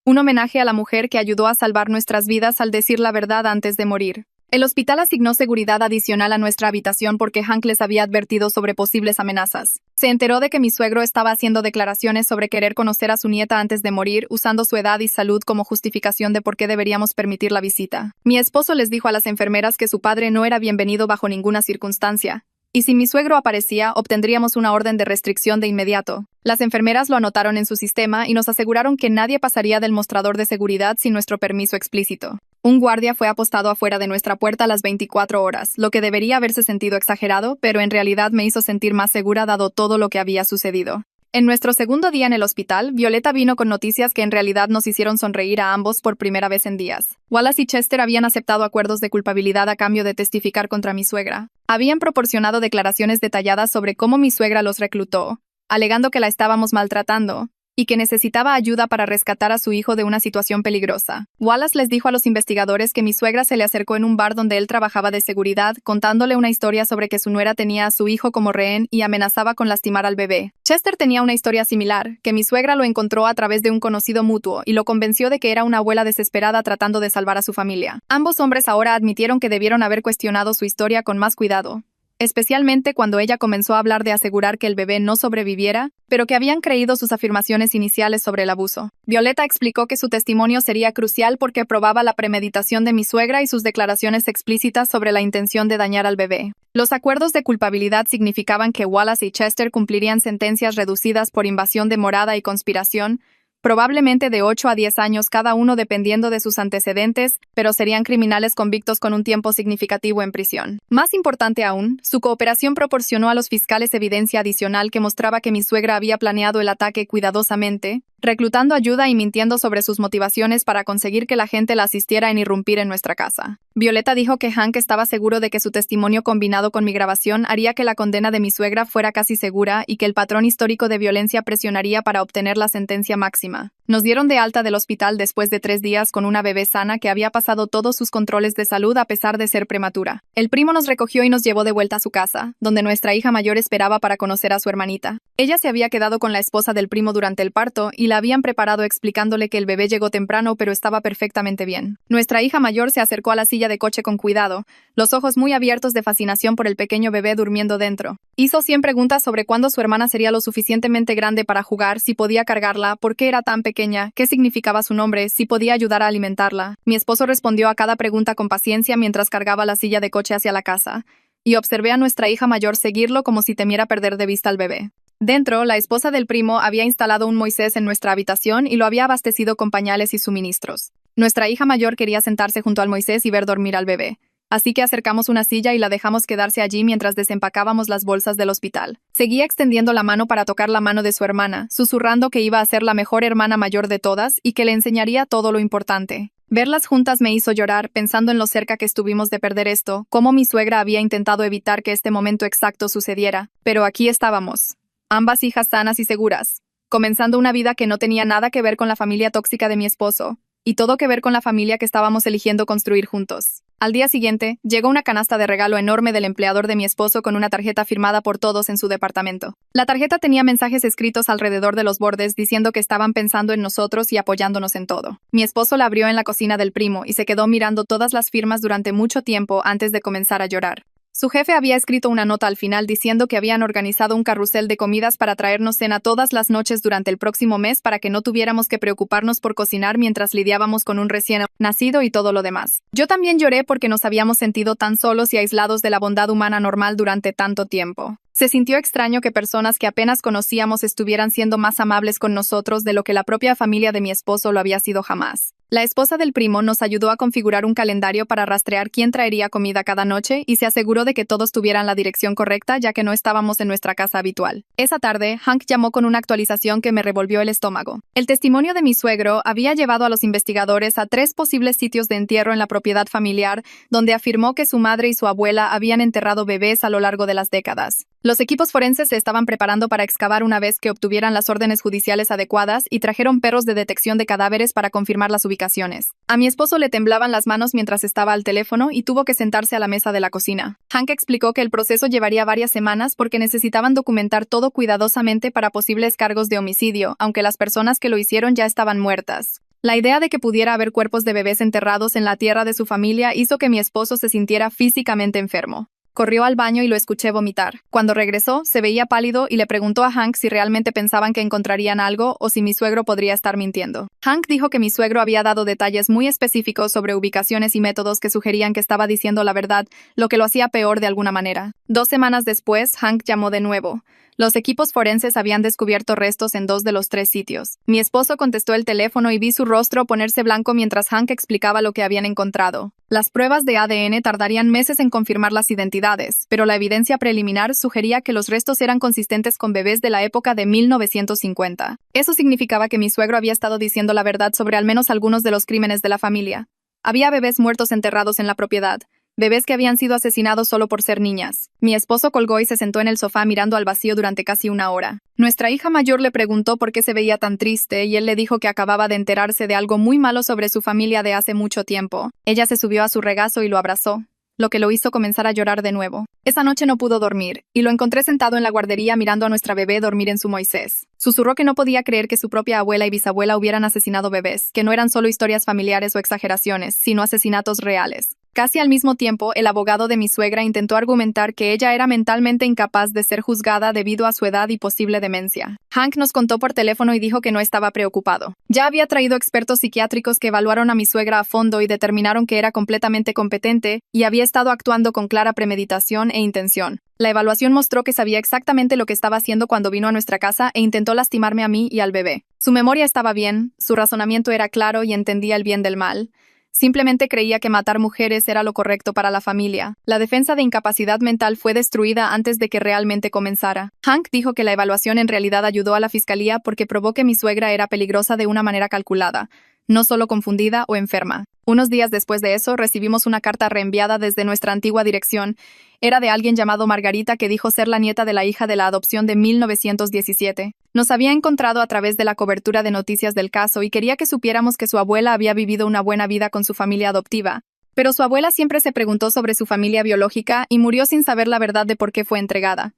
Un homenaje a la mujer que ayudó a salvar nuestras vidas al decir la verdad antes de morir. El hospital asignó seguridad adicional a nuestra habitación porque Hank les había advertido sobre posibles amenazas. Se enteró de que mi suegro estaba haciendo declaraciones sobre querer conocer a su nieta antes de morir, usando su edad y salud como justificación de por qué deberíamos permitir la visita. Mi esposo les dijo a las enfermeras que su padre no era bienvenido bajo ninguna circunstancia, y si mi suegro aparecía, obtendríamos una orden de restricción de inmediato. Las enfermeras lo anotaron en su sistema y nos aseguraron que nadie pasaría del mostrador de seguridad sin nuestro permiso explícito. Un guardia fue apostado afuera de nuestra puerta a las 24 horas, lo que debería haberse sentido exagerado, pero en realidad me hizo sentir más segura dado todo lo que había sucedido. En nuestro segundo día en el hospital, Violeta vino con noticias que en realidad nos hicieron sonreír a ambos por primera vez en días. Wallace y Chester habían aceptado acuerdos de culpabilidad a cambio de testificar contra mi suegra. Habían proporcionado declaraciones detalladas sobre cómo mi suegra los reclutó, alegando que la estábamos maltratando, y que necesitaba ayuda para rescatar a su hijo de una situación peligrosa. Wallace les dijo a los investigadores que mi suegra se le acercó en un bar donde él trabajaba de seguridad, contándole una historia sobre que su nuera tenía a su hijo como rehén y amenazaba con lastimar al bebé. Chester tenía una historia similar, que mi suegra lo encontró a través de un conocido mutuo y lo convenció de que era una abuela desesperada tratando de salvar a su familia. Ambos hombres ahora admitieron que debieron haber cuestionado su historia con más cuidado, especialmente cuando ella comenzó a hablar de asegurar que el bebé no sobreviviera, pero que habían creído sus afirmaciones iniciales sobre el abuso. Violeta explicó que su testimonio sería crucial porque probaba la premeditación de mi suegra y sus declaraciones explícitas sobre la intención de dañar al bebé. Los acuerdos de culpabilidad significaban que Wallace y Chester cumplirían sentencias reducidas por invasión de morada y conspiración, probablemente de 8 a 10 años cada uno dependiendo de sus antecedentes, pero serían criminales convictos con un tiempo significativo en prisión. Más importante aún, su cooperación proporcionó a los fiscales evidencia adicional que mostraba que mi suegra había planeado el ataque cuidadosamente, reclutando ayuda y mintiendo sobre sus motivaciones para conseguir que la gente la asistiera en irrumpir en nuestra casa. Violeta dijo que Hank estaba seguro de que su testimonio combinado con mi grabación haría que la condena de mi suegra fuera casi segura y que el patrón histórico de violencia presionaría para obtener la sentencia máxima. Nos dieron de alta del hospital después de 3 días con una bebé sana que había pasado todos sus controles de salud a pesar de ser prematura. El primo nos recogió y nos llevó de vuelta a su casa, donde nuestra hija mayor esperaba para conocer a su hermanita. Ella se había quedado con la esposa del primo durante el parto y la habían preparado explicándole que el bebé llegó temprano pero estaba perfectamente bien. Nuestra hija mayor se acercó a la silla de coche con cuidado, los ojos muy abiertos de fascinación por el pequeño bebé durmiendo dentro. Hizo 100 preguntas sobre cuándo su hermana sería lo suficientemente grande para jugar, si podía cargarla, por qué era tan pequeña, qué significaba su nombre, si podía ayudar a alimentarla. Mi esposo respondió a cada pregunta con paciencia mientras cargaba la silla de coche hacia la casa, y observé a nuestra hija mayor seguirlo como si temiera perder de vista al bebé. Dentro, la esposa del primo había instalado un Moisés en nuestra habitación y lo había abastecido con pañales y suministros. Nuestra hija mayor quería sentarse junto al Moisés y ver dormir al bebé, así que acercamos una silla y la dejamos quedarse allí mientras desempacábamos las bolsas del hospital. Seguía extendiendo la mano para tocar la mano de su hermana, susurrando que iba a ser la mejor hermana mayor de todas y que le enseñaría todo lo importante. Verlas juntas me hizo llorar, pensando en lo cerca que estuvimos de perder esto, cómo mi suegra había intentado evitar que este momento exacto sucediera. Pero aquí estábamos, ambas hijas sanas y seguras. comenzando una vida que no tenía nada que ver con la familia tóxica de mi esposo, y todo que ver con la familia que estábamos eligiendo construir juntos. Al día siguiente, llegó una canasta de regalo enorme del empleador de mi esposo con una tarjeta firmada por todos en su departamento. La tarjeta tenía mensajes escritos alrededor de los bordes diciendo que estaban pensando en nosotros y apoyándonos en todo. Mi esposo la abrió en la cocina del primo y se quedó mirando todas las firmas durante mucho tiempo antes de comenzar a llorar. Su jefe había escrito una nota al final diciendo que habían organizado un carrusel de comidas para traernos cena todas las noches durante el próximo mes para que no tuviéramos que preocuparnos por cocinar mientras lidiábamos con un recién nacido y todo lo demás. Yo también lloré porque nos habíamos sentido tan solos y aislados de la bondad humana normal durante tanto tiempo. Se sintió extraño que personas que apenas conocíamos estuvieran siendo más amables con nosotros de lo que la propia familia de mi esposo lo había sido jamás. La esposa del primo nos ayudó a configurar un calendario para rastrear quién traería comida cada noche y se aseguró de que todos tuvieran la dirección correcta ya que no estábamos en nuestra casa habitual. Esa tarde, Hank llamó con una actualización que me revolvió el estómago. El testimonio de mi suegro había llevado a los investigadores a 3 posibles sitios de entierro en la propiedad familiar, donde afirmó que su madre y su abuela habían enterrado bebés a lo largo de las décadas. Los equipos forenses se estaban preparando para excavar una vez que obtuvieran las órdenes judiciales adecuadas y trajeron perros de detección de cadáveres para confirmar las ubicaciones. A mi esposo le temblaban las manos mientras estaba al teléfono y tuvo que sentarse a la mesa de la cocina. Hank explicó que el proceso llevaría varias semanas porque necesitaban documentar todo cuidadosamente para posibles cargos de homicidio, aunque las personas que lo hicieron ya estaban muertas. La idea de que pudiera haber cuerpos de bebés enterrados en la tierra de su familia hizo que mi esposo se sintiera físicamente enfermo. Corrió al baño y lo escuché vomitar. Cuando regresó, se veía pálido y le preguntó a Hank si realmente pensaban que encontrarían algo o si mi suegro podría estar mintiendo. Hank dijo que mi suegro había dado detalles muy específicos sobre ubicaciones y métodos que sugerían que estaba diciendo la verdad, lo que lo hacía peor de alguna manera. 2 semanas después, Hank llamó de nuevo. Los equipos forenses habían descubierto restos en 2 de los 3 sitios. Mi esposo contestó el teléfono y vi su rostro ponerse blanco mientras Hank explicaba lo que habían encontrado. Las pruebas de ADN tardarían meses en confirmar las identidades, pero la evidencia preliminar sugería que los restos eran consistentes con bebés de la época de 1950. Eso significaba que mi suegro había estado diciendo la verdad sobre al menos algunos de los crímenes de la familia. Había bebés muertos enterrados en la propiedad. Bebés que habían sido asesinados solo por ser niñas. Mi esposo colgó y se sentó en el sofá mirando al vacío durante casi 1 hora. Nuestra hija mayor le preguntó por qué se veía tan triste y él le dijo que acababa de enterarse de algo muy malo sobre su familia de hace mucho tiempo. Ella se subió a su regazo y lo abrazó, lo que lo hizo comenzar a llorar de nuevo. Esa noche no pudo dormir, y lo encontré sentado en la guardería mirando a nuestra bebé dormir en su Moisés. Susurró que no podía creer que su propia abuela y bisabuela hubieran asesinado bebés, que no eran solo historias familiares o exageraciones, sino asesinatos reales. Casi al mismo tiempo, el abogado de mi suegra intentó argumentar que ella era mentalmente incapaz de ser juzgada debido a su edad y posible demencia. Hank nos contó por teléfono y dijo que no estaba preocupado. Ya había traído expertos psiquiátricos que evaluaron a mi suegra a fondo y determinaron que era completamente competente y había estado actuando con clara premeditación e intención. La evaluación mostró que sabía exactamente lo que estaba haciendo cuando vino a nuestra casa e intentó lastimarme a mí y al bebé. Su memoria estaba bien, su razonamiento era claro y entendía el bien del mal. Simplemente creía que matar mujeres era lo correcto para la familia. La defensa de incapacidad mental fue destruida antes de que realmente comenzara. Hank dijo que la evaluación en realidad ayudó a la fiscalía porque probó que mi suegra era peligrosa de una manera calculada, no solo confundida o enferma. Unos días después de eso, recibimos una carta reenviada desde nuestra antigua dirección. Era de alguien llamado Margarita que dijo ser la nieta de la hija de la adopción de 1917. Nos había encontrado a través de la cobertura de noticias del caso y quería que supiéramos que su abuela había vivido una buena vida con su familia adoptiva. Pero su abuela siempre se preguntó sobre su familia biológica y murió sin saber la verdad de por qué fue entregada.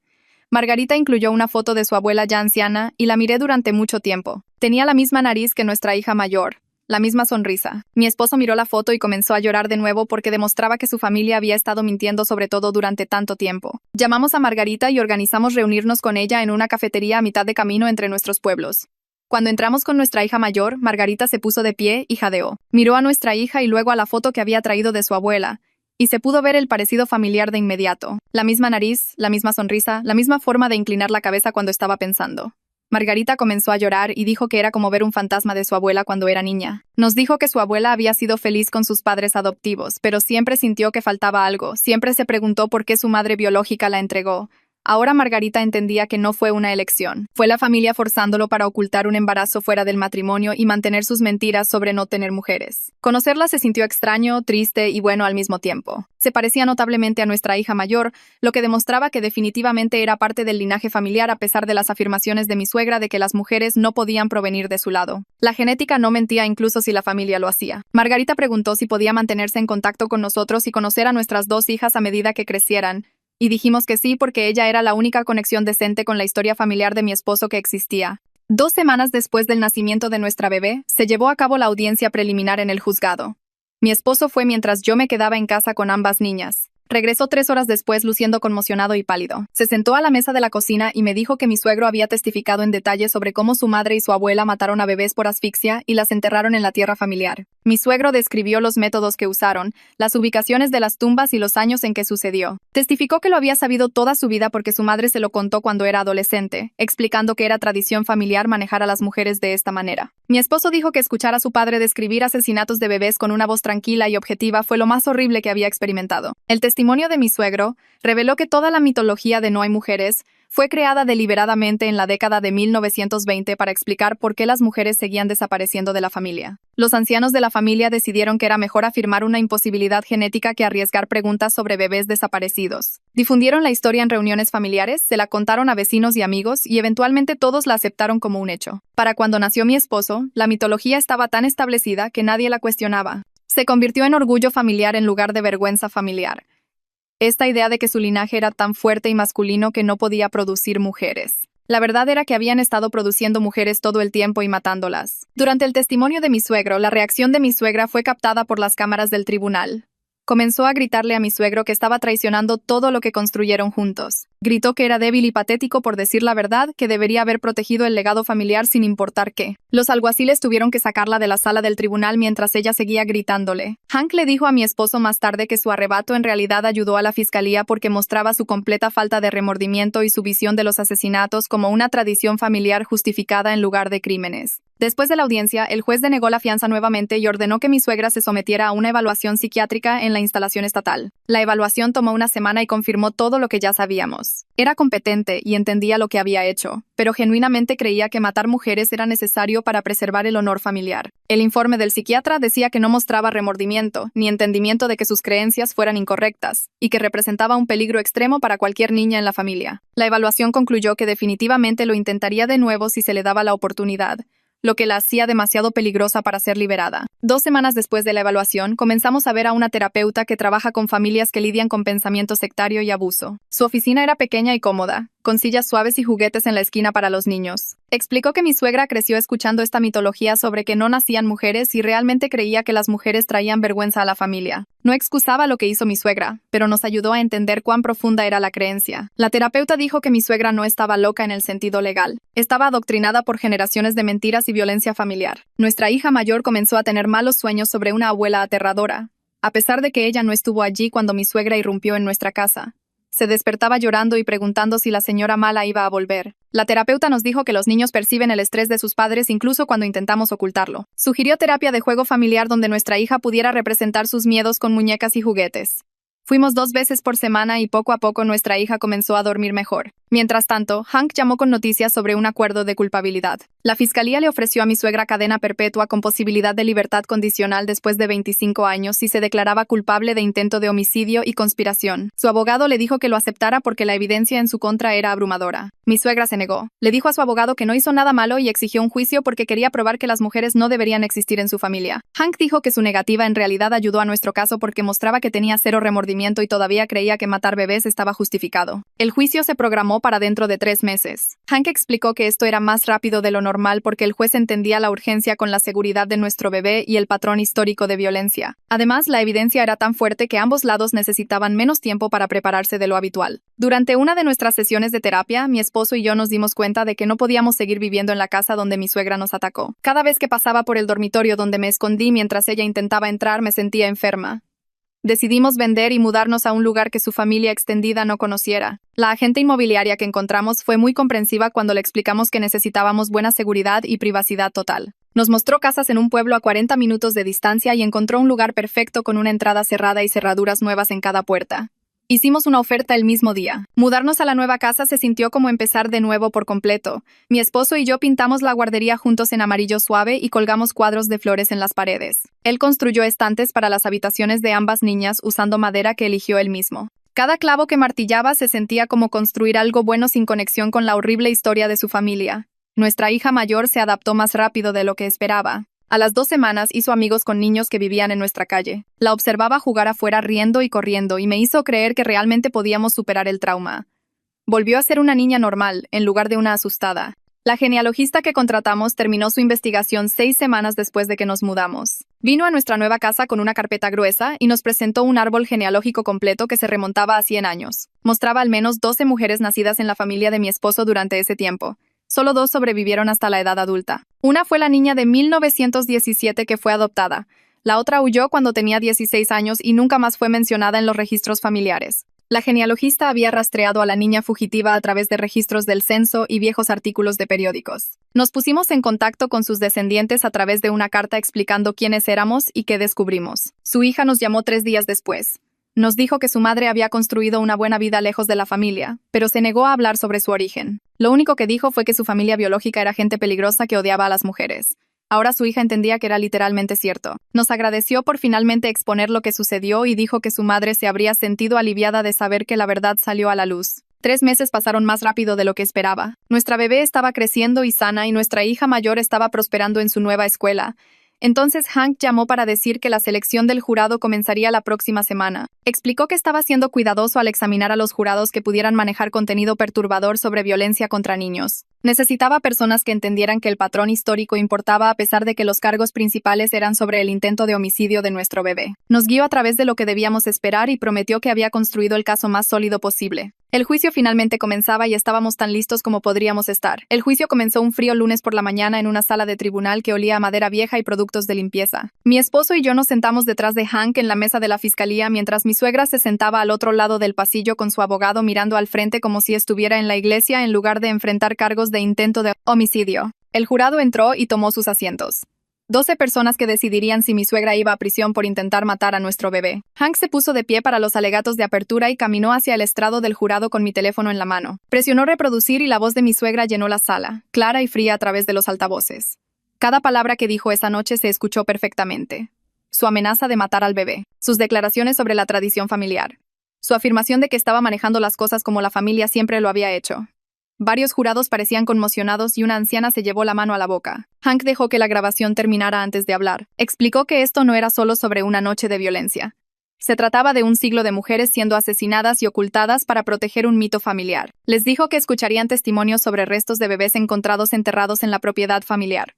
Margarita incluyó una foto de su abuela ya anciana y la miré durante mucho tiempo. Tenía la misma nariz que nuestra hija mayor. La misma sonrisa. Mi esposo miró la foto y comenzó a llorar de nuevo porque demostraba que su familia había estado mintiendo sobre todo durante tanto tiempo. Llamamos a Margarita y organizamos reunirnos con ella en una cafetería a mitad de camino entre nuestros pueblos. Cuando entramos con nuestra hija mayor, Margarita se puso de pie y jadeó. Miró a nuestra hija y luego a la foto que había traído de su abuela, y se pudo ver el parecido familiar de inmediato. La misma nariz, la misma sonrisa, la misma forma de inclinar la cabeza cuando estaba pensando. Margarita comenzó a llorar y dijo que era como ver un fantasma de su abuela cuando era niña. Nos dijo que su abuela había sido feliz con sus padres adoptivos, pero siempre sintió que faltaba algo, siempre se preguntó por qué su madre biológica la entregó. Ahora Margarita entendía que no fue una elección. Fue la familia forzándolo para ocultar un embarazo fuera del matrimonio y mantener sus mentiras sobre no tener mujeres. Conocerla se sintió extraño, triste y bueno al mismo tiempo. Se parecía notablemente a nuestra hija mayor, lo que demostraba que definitivamente era parte del linaje familiar a pesar de las afirmaciones de mi suegra de que las mujeres no podían provenir de su lado. La genética no mentía incluso si la familia lo hacía. Margarita preguntó si podía mantenerse en contacto con nosotros y conocer a nuestras dos hijas a medida que crecieran. Y dijimos que sí porque ella era la única conexión decente con la historia familiar de mi esposo que existía. 2 semanas después del nacimiento de nuestra bebé, se llevó a cabo la audiencia preliminar en el juzgado. Mi esposo fue mientras yo me quedaba en casa con ambas niñas. Regresó 3 horas después luciendo conmocionado y pálido. Se sentó a la mesa de la cocina y me dijo que mi suegro había testificado en detalle sobre cómo su madre y su abuela mataron a bebés por asfixia y las enterraron en la tierra familiar. Mi suegro describió los métodos que usaron, las ubicaciones de las tumbas y los años en que sucedió. Testificó que lo había sabido toda su vida porque su madre se lo contó cuando era adolescente, explicando que era tradición familiar manejar a las mujeres de esta manera. Mi esposo dijo que escuchar a su padre describir asesinatos de bebés con una voz tranquila y objetiva fue lo más horrible que había experimentado. El testimonio de mi suegro reveló que toda la mitología de No hay mujeres fue creada deliberadamente en la década de 1920 para explicar por qué las mujeres seguían desapareciendo de la familia. Los ancianos de la familia decidieron que era mejor afirmar una imposibilidad genética que arriesgar preguntas sobre bebés desaparecidos. Difundieron la historia en reuniones familiares, se la contaron a vecinos y amigos y eventualmente todos la aceptaron como un hecho. Para cuando nació mi esposo, la mitología estaba tan establecida que nadie la cuestionaba. Se convirtió en orgullo familiar en lugar de vergüenza familiar. Esta idea de que su linaje era tan fuerte y masculino que no podía producir mujeres. La verdad era que habían estado produciendo mujeres todo el tiempo y matándolas. Durante el testimonio de mi suegro, la reacción de mi suegra fue captada por las cámaras del tribunal. Comenzó a gritarle a mi suegro que estaba traicionando todo lo que construyeron juntos. Gritó que era débil y patético por decir la verdad, que debería haber protegido el legado familiar sin importar qué. Los alguaciles tuvieron que sacarla de la sala del tribunal mientras ella seguía gritándole. Hank le dijo a mi esposo más tarde que su arrebato en realidad ayudó a la fiscalía porque mostraba su completa falta de remordimiento y su visión de los asesinatos como una tradición familiar justificada en lugar de crímenes. Después de la audiencia, el juez denegó la fianza nuevamente y ordenó que mi suegra se sometiera a una evaluación psiquiátrica en la instalación estatal. La evaluación tomó una semana y confirmó todo lo que ya sabíamos. Era competente y entendía lo que había hecho, pero genuinamente creía que matar mujeres era necesario para preservar el honor familiar. El informe del psiquiatra decía que no mostraba remordimiento, ni entendimiento de que sus creencias fueran incorrectas, y que representaba un peligro extremo para cualquier niña en la familia. La evaluación concluyó que definitivamente lo intentaría de nuevo si se le daba la oportunidad, lo que la hacía demasiado peligrosa para ser liberada. 2 semanas después de la evaluación, comenzamos a ver a una terapeuta que trabaja con familias que lidian con pensamiento sectario y abuso. Su oficina era pequeña y cómoda, con sillas suaves y juguetes en la esquina para los niños. Explicó que mi suegra creció escuchando esta mitología sobre que no nacían mujeres y realmente creía que las mujeres traían vergüenza a la familia. No excusaba lo que hizo mi suegra, pero nos ayudó a entender cuán profunda era la creencia. La terapeuta dijo que mi suegra no estaba loca en el sentido legal. Estaba adoctrinada por generaciones de mentiras y violencia familiar. Nuestra hija mayor comenzó a tener malos sueños sobre una abuela aterradora, a pesar de que ella no estuvo allí cuando mi suegra irrumpió en nuestra casa. Se despertaba llorando y preguntando si la señora mala iba a volver. La terapeuta nos dijo que los niños perciben el estrés de sus padres incluso cuando intentamos ocultarlo. Sugirió terapia de juego familiar donde nuestra hija pudiera representar sus miedos con muñecas y juguetes. Fuimos 2 veces por semana y poco a poco nuestra hija comenzó a dormir mejor. Mientras tanto, Hank llamó con noticias sobre un acuerdo de culpabilidad. La fiscalía le ofreció a mi suegra cadena perpetua con posibilidad de libertad condicional después de 25 años si se declaraba culpable de intento de homicidio y conspiración. Su abogado le dijo que lo aceptara porque la evidencia en su contra era abrumadora. Mi suegra se negó. Le dijo a su abogado que no hizo nada malo y exigió un juicio porque quería probar que las mujeres no deberían existir en su familia. Hank dijo que su negativa en realidad ayudó a nuestro caso porque mostraba que tenía cero remordimiento y todavía creía que matar bebés estaba justificado. El juicio se programó para dentro de 3 meses. Hank explicó que esto era más rápido de lo normal porque el juez entendía la urgencia con la seguridad de nuestro bebé y el patrón histórico de violencia. Además, la evidencia era tan fuerte que ambos lados necesitaban menos tiempo para prepararse de lo habitual. Durante una de nuestras sesiones de terapia, mi esposo y yo nos dimos cuenta de que no podíamos seguir viviendo en la casa donde mi suegra nos atacó. Cada vez que pasaba por el dormitorio donde me escondí mientras ella intentaba entrar, me sentía enferma. Decidimos vender y mudarnos a un lugar que su familia extendida no conociera. La agente inmobiliaria que encontramos fue muy comprensiva cuando le explicamos que necesitábamos buena seguridad y privacidad total. Nos mostró casas en un pueblo a 40 minutos de distancia y encontró un lugar perfecto con una entrada cerrada y cerraduras nuevas en cada puerta. Hicimos una oferta el mismo día. Mudarnos a la nueva casa se sintió como empezar de nuevo por completo. Mi esposo y yo pintamos la guardería juntos en amarillo suave y colgamos cuadros de flores en las paredes. Él construyó estantes para las habitaciones de ambas niñas usando madera que eligió él mismo. Cada clavo que martillaba se sentía como construir algo bueno sin conexión con la horrible historia de su familia. Nuestra hija mayor se adaptó más rápido de lo que esperaba. A las 2 semanas hizo amigos con niños que vivían en nuestra calle. La observaba jugar afuera riendo y corriendo y me hizo creer que realmente podíamos superar el trauma. Volvió a ser una niña normal, en lugar de una asustada. La genealogista que contratamos terminó su investigación 6 semanas después de que nos mudamos. Vino a nuestra nueva casa con una carpeta gruesa y nos presentó un árbol genealógico completo que se remontaba a 100 años. Mostraba al menos 12 mujeres nacidas en la familia de mi esposo durante ese tiempo. Solo 2 sobrevivieron hasta la edad adulta. Una fue la niña de 1917 que fue adoptada. La otra huyó cuando tenía 16 años y nunca más fue mencionada en los registros familiares. La genealogista había rastreado a la niña fugitiva a través de registros del censo y viejos artículos de periódicos. Nos pusimos en contacto con sus descendientes a través de una carta explicando quiénes éramos y qué descubrimos. Su hija nos llamó 3 días después. Nos dijo que su madre había construido una buena vida lejos de la familia, pero se negó a hablar sobre su origen. Lo único que dijo fue que su familia biológica era gente peligrosa que odiaba a las mujeres. Ahora su hija entendía que era literalmente cierto. Nos agradeció por finalmente exponer lo que sucedió y dijo que su madre se habría sentido aliviada de saber que la verdad salió a la luz. 3 meses pasaron más rápido de lo que esperaba. Nuestra bebé estaba creciendo y sana y nuestra hija mayor estaba prosperando en su nueva escuela. Entonces Hank llamó para decir que la selección del jurado comenzaría la próxima semana. Explicó que estaba siendo cuidadoso al examinar a los jurados que pudieran manejar contenido perturbador sobre violencia contra niños. Necesitaba personas que entendieran que el patrón histórico importaba a pesar de que los cargos principales eran sobre el intento de homicidio de nuestro bebé. Nos guió a través de lo que debíamos esperar y prometió que había construido el caso más sólido posible. El juicio finalmente comenzaba y estábamos tan listos como podríamos estar. El juicio comenzó un frío lunes por la mañana en una sala de tribunal que olía a madera vieja y productos de limpieza. Mi esposo y yo nos sentamos detrás de Hank en la mesa de la fiscalía mientras mi suegra se sentaba al otro lado del pasillo con su abogado mirando al frente como si estuviera en la iglesia en lugar de enfrentar cargos de intento de homicidio. El jurado entró y tomó sus asientos. 12 personas que decidirían si mi suegra iba a prisión por intentar matar a nuestro bebé. Hank se puso de pie para los alegatos de apertura y caminó hacia el estrado del jurado con mi teléfono en la mano. Presionó reproducir y la voz de mi suegra llenó la sala, clara y fría a través de los altavoces. Cada palabra que dijo esa noche se escuchó perfectamente. Su amenaza de matar al bebé, sus declaraciones sobre la tradición familiar, su afirmación de que estaba manejando las cosas como la familia siempre lo había hecho. Varios jurados parecían conmocionados y una anciana se llevó la mano a la boca. Hank dejó que la grabación terminara antes de hablar. Explicó que esto no era solo sobre una noche de violencia. Se trataba de un siglo de mujeres siendo asesinadas y ocultadas para proteger un mito familiar. Les dijo que escucharían testimonios sobre restos de bebés encontrados enterrados en la propiedad familiar,